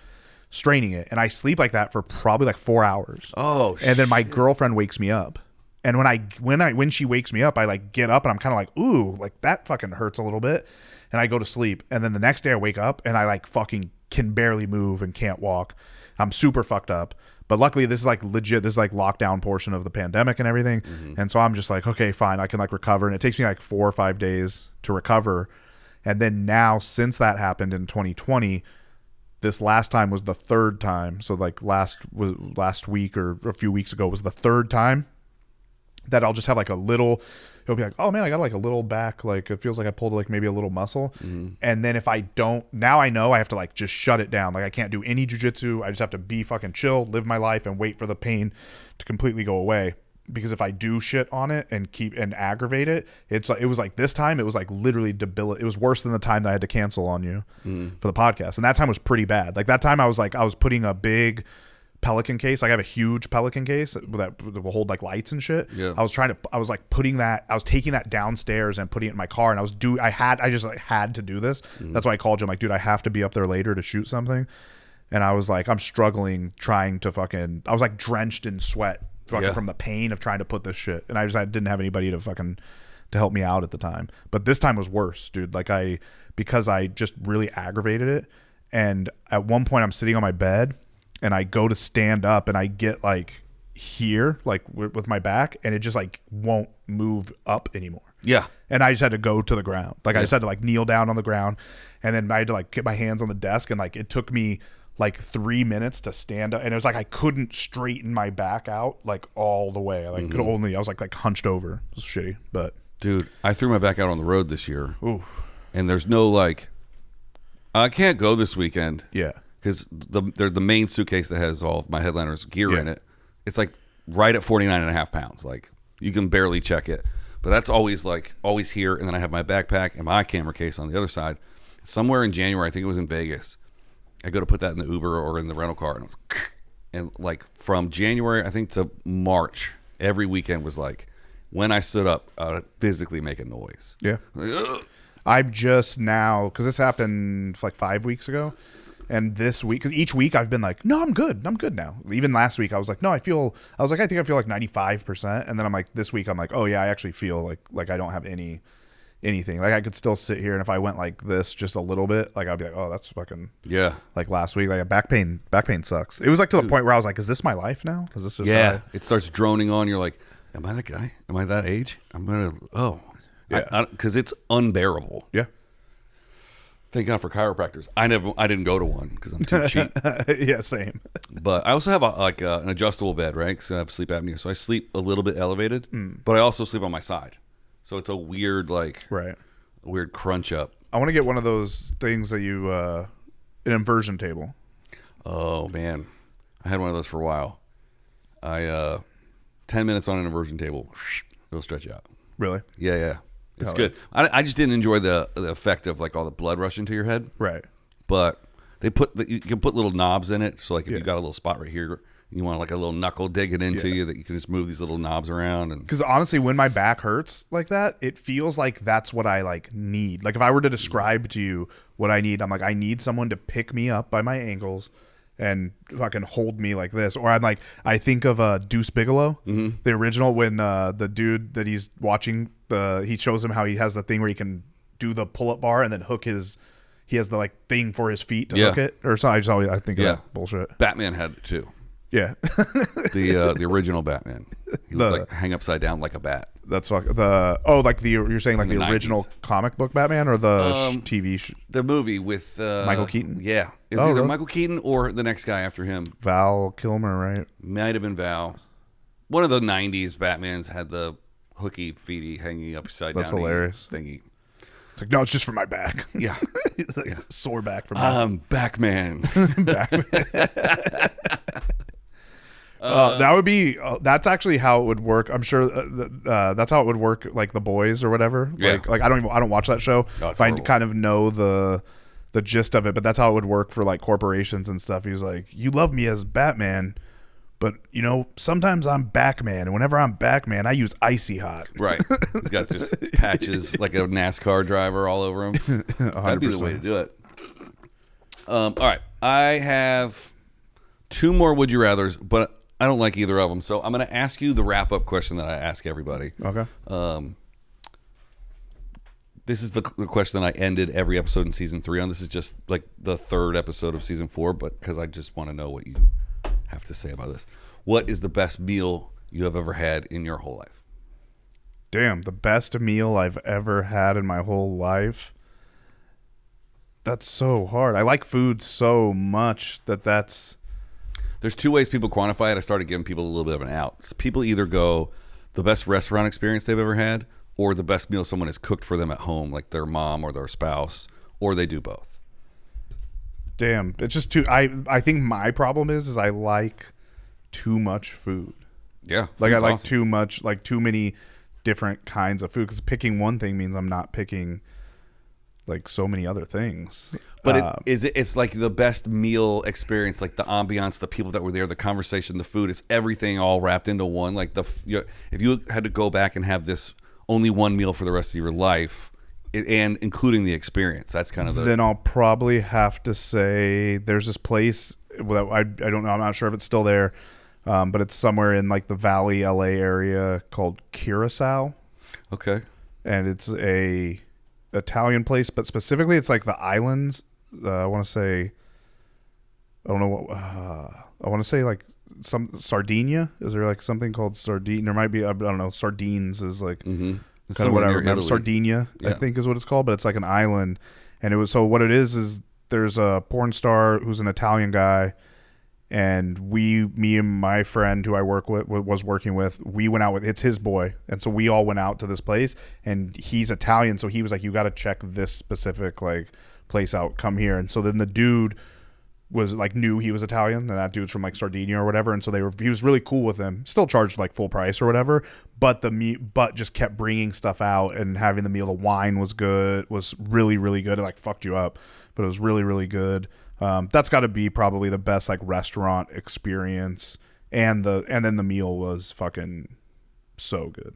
it. And I sleep like that for probably like 4 hours. Oh, and then my girlfriend wakes me up. And when she wakes me up, I like get up and I'm kind of like, ooh, like that fucking hurts a little bit. And I go to sleep. And then the next day I wake up and I like fucking can barely move and can't walk. I'm super fucked up. But luckily this is like legit. This is like lockdown portion of the pandemic and everything. And so I'm just like, okay, fine. I can like recover. And it takes me like 4 or 5 days to recover. And then now since that happened in 2020, this last time was the third time. So like last week or a few weeks ago was the third time that I'll just have like a little, it'll be like, oh man, I got like a little back, like it feels like I pulled like maybe a little muscle. And then if I don't, now I know I have to like just shut it down. Like I can't do any jiu-jitsu. I just have to be fucking chill, live my life and wait for the pain to completely go away. Because if I do shit on it and aggravate it, it was like this time, it was like literally debilitating. It was worse than the time that I had to cancel on you for the podcast. And that time was pretty bad. Like that time I was putting a big Pelican case. Like I have a huge Pelican case that will hold like lights and shit. Yeah. I was taking that downstairs and putting it in my car, and I just had to do this. That's why I called you. I'm like, dude, I have to be up there later to shoot something. And I was like, I'm struggling trying to I was like drenched in sweat from the pain of trying to put this shit. And I didn't have anybody to help me out at the time. But this time was worse, dude. Like because I just really aggravated it. And at one point I'm sitting on my bed and I go to stand up and I get like here, like with my back, and it just like won't move up anymore. Yeah. And I just had to go to the ground. Like I just had to like kneel down on the ground, and then I had to like get my hands on the desk, and like it took me like 3 minutes to stand up, and it was like I couldn't straighten my back out like all the way. Like I was like hunched over. It was shitty, but dude, I threw my back out on the road this year. Ooh. And there's no like, I can't go this weekend. Yeah. Because they're the main suitcase that has all of my headliners' gear in it. It's like right at 49.5 pounds. Like you can barely check it. But that's always here. And then I have my backpack and my camera case on the other side. Somewhere in January, I think it was in Vegas, I go to put that in the Uber or in the rental car, and like from January, I think, to March, every weekend was like, when I stood up, I would physically make a noise. Yeah. Like, ugh. I'm just now, because this happened like 5 weeks ago. And this week, because each week I've been like, no, I'm good now. Even last week I was like, no, I think I feel like 95%. And then I'm like, this week I'm like, oh yeah, I actually feel like I don't have anything. Like I could still sit here, and if I went like this just a little bit, like I'd be like, oh, that's fucking Yeah. like last week. Like back pain sucks. It was like to the point where I was like, is this my life now? Is this just Yeah. It starts droning on. You're like, am I that guy? Am I that age? I'm gonna Yeah. because it's unbearable. Yeah. Thank God for chiropractors. I didn't go to one because I'm too cheap. Yeah, same. But I also have an adjustable bed, right? Because I have sleep apnea, so I sleep a little bit elevated, but I also sleep on my side. So it's a weird Right. a weird crunch up. I want to get one of those things that you an inversion table. Oh man, I had one of those for a while. 10 minutes on an inversion table, it'll stretch you out. Really? Yeah. It's Hell good. I just didn't enjoy the effect of like all the blood rushing to your head. Right. But you can put little knobs in it. So like if you got a little spot right here, you want like a little knuckle digging into you, that you can just move these little knobs around. And because honestly, when my back hurts like that, it feels like that's what I like need. Like if I were to describe to you what I need, I'm like, I need someone to pick me up by my ankles and fucking hold me like this. Or I'm like, I think of Deuce Bigelow, the original, when the dude that he's watching, he shows him how he has the thing where he can do the pull-up bar and then he has the like thing for his feet to hook it or something. I think of that bullshit. Batman had it too. Yeah. The original Batman. He would like hang upside down like a bat. That's you're saying like the original 90s. comic book Batman or the TV the movie with Michael Keaton? Yeah. It was either Michael Keaton or the next guy after him. Val Kilmer, right? Might have been Val. One of the 90s Batmans had the hooky feety hanging upside down. That's hilarious. Thingy. It's like, no, it's just for my back. Yeah. It's like sore back from Batman. that would be that's actually how it would work. I'm sure that's how it would work, like The Boys or whatever. Yeah. Like I don't watch that show. No, I kind of know the gist of it, but that's how it would work for like corporations and stuff. He's like, you love me as Batman, but you know, sometimes I'm Batman, and whenever I'm Batman, I use Icy Hot. Right. He's got just patches like a NASCAR driver all over him. That'd be the way to do it. All right. I have 2 more would you rathers, but I don't like either of them. So I'm going to ask you the wrap-up question that I ask everybody. Okay. This is the question that I ended every episode in season 3 on. This is just like the 3rd episode of season 4, but because I just want to know what you have to say about this. What is the best meal you have ever had in your whole life? Damn, the best meal I've ever had in my whole life. That's so hard. I like food so much that's... There's 2 ways people quantify it. I started giving people a little bit of an out. So people either go the best restaurant experience they've ever had, or the best meal someone has cooked for them at home, like their mom or their spouse, or they do both. Damn, it's just too. I think my problem is I like too much food. Yeah, like I like awesome. too much, like too many different kinds of food. Because picking one thing means I'm not picking like so many other things. But it's like the best meal experience, like the ambiance, the people that were there, the conversation, the food. It's everything all wrapped into one. Like if you had to go back and have this only one meal for the rest of your life, and including the experience, that's kind of the... Then I'll probably have to say there's this place that I don't know, I'm not sure if it's still there, but it's somewhere in like the Valley, LA area called Curacao. Okay. And it's a Italian place, but specifically it's like the islands. I want to say, I don't know what, I want to say like some Sardinia. Is there like something called Sardinia? There might be, I don't know. Sardines is like kind of what I remember. Sardinia, yeah. I think is what it's called, but it's like an island. And it was, so what it is there's a porn star who's an Italian guy, and me and my friend who I was working with, we went out with, it's his boy. And so we all went out to this place, and he's Italian. So he was like, you got to check this specific like place out, come here. And so then the dude was like, knew he was Italian, and that dude's from like Sardinia or whatever. And so he was really cool with him, still charged like full price or whatever. But but just kept bringing stuff out and having the meal. The wine was good, was really, really good. It like fucked you up, but it was really, really good. That's got to be probably the best like restaurant experience, and then the meal was fucking so good.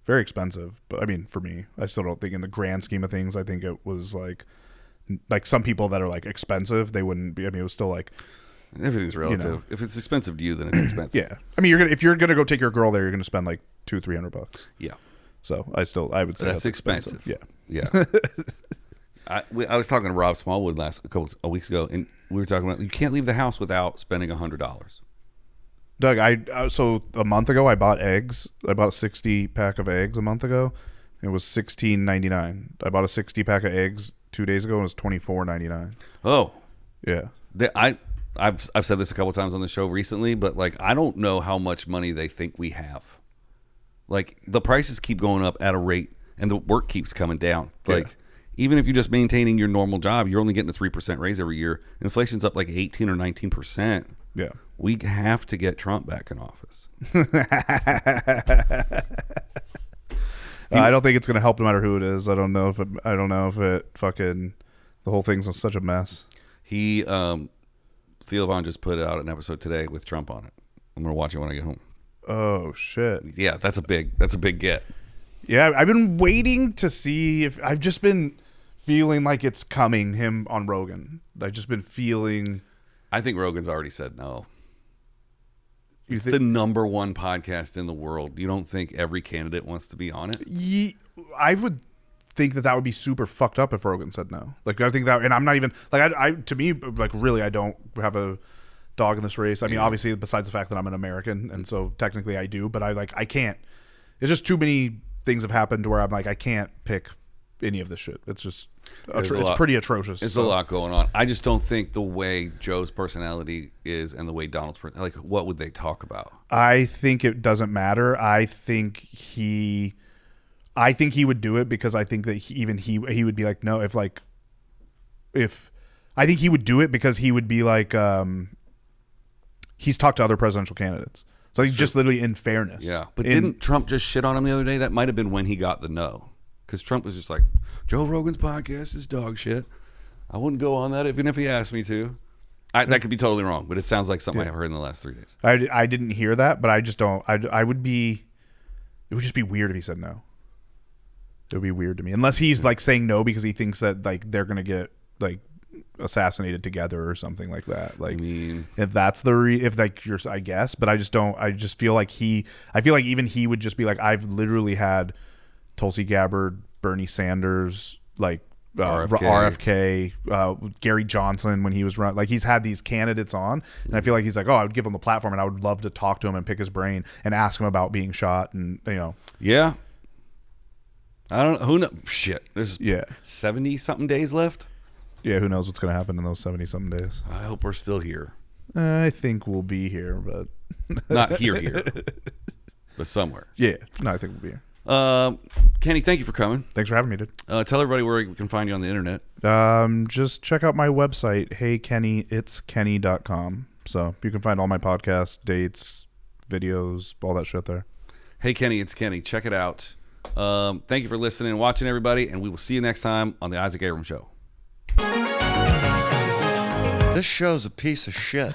very expensive. But I mean, for me, I still don't think in the grand scheme of things, I think it was like some people that are like expensive, they wouldn't be. I mean, it was still like everything's relative. If it's expensive to you, then it's expensive. Yeah. I mean, if you're gonna go take your girl there, you're gonna spend like $200-300. Yeah. So I would say that's expensive. Yeah. Yeah. I was talking to Rob Smallwood a couple of weeks ago, and we were talking about you can't leave the house without spending $100. Doug, so a month ago I bought eggs. I bought a 60 pack of eggs a month ago. It was $16.99. I bought a 60 pack of eggs 2 days ago and it was $24.99. Oh, yeah. I've said this a couple times on the show recently, but like I don't know how much money they think we have. Like the prices keep going up at a rate, and the work keeps coming down. Like even if you're just maintaining your normal job, you're only getting a 3% raise every year. Inflation's up like 18 or 19%. Yeah. We have to get Trump back in office. I don't think it's going to help no matter who it is. I don't know if it fucking the whole thing's such a mess. Theo Von just put out an episode today with Trump on it. I'm going to watch it when I get home. Oh shit. Yeah, that's a big get. Yeah, I've been waiting to see if I've just been feeling like it's coming, him on Rogan. I've just been feeling I think Rogan's already said no. It's the number one podcast in the world. You don't think every candidate wants to be on it? I would think that would be super fucked up if Rogan said no. Like I think that, and I'm not even like I to me like really I don't have a dog in this race. I mean, obviously besides the fact that I'm an American, and so technically I do, but I can't. It's just too many things have happened to where I'm like I can't pick any of this shit. It's just it's pretty atrocious. It's a lot going on. I just don't think the way Joe's personality is and the way Donald's like what would they talk about? I think it doesn't matter. I think he would do it because I think that he would be like no if I think he would do it because he would be like he's talked to other presidential candidates. So he's just literally in fairness. Yeah. But didn't Trump just shit on him the other day? That might have been when he got the no. Because Trump was just like, Joe Rogan's podcast is dog shit. I wouldn't go on that even if he asked me to. That could be totally wrong, but it sounds like something I've heard in the last 3 days. I didn't hear that, but I just don't. It would just be weird if he said no. It would be weird to me. Unless he's like saying no because he thinks that like they're going to get like assassinated together or something like that. Like, I mean, if that's if like you're, I guess, but I just don't. I just feel like I feel like even he would just be like, I've literally had Tulsi Gabbard, Bernie Sanders, like RFK, Gary Johnson when he was running. Like he's had these candidates on, and I feel like he's like, oh, I would give him the platform, and I would love to talk to him and pick his brain and ask him about being shot, and Yeah. I don't know. Who knows? Shit. There's 70 something days left. Yeah, who knows what's going to happen in those 70 something days? I hope we're still here. I think we'll be here, but not here, but somewhere. Yeah, no, I think we'll be here. Kenny, thank you for coming. Thanks for having me, dude. Tell everybody where we can find you on the internet. Just check out my website, heykennyitskenny.com. So you can find all my podcasts, dates, videos, all that shit there. Hey Kenny, it's Kenny. Check it out. Thank you for listening and watching, everybody, and we will see you next time on the Isaac Abrams Show. This show's a piece of shit.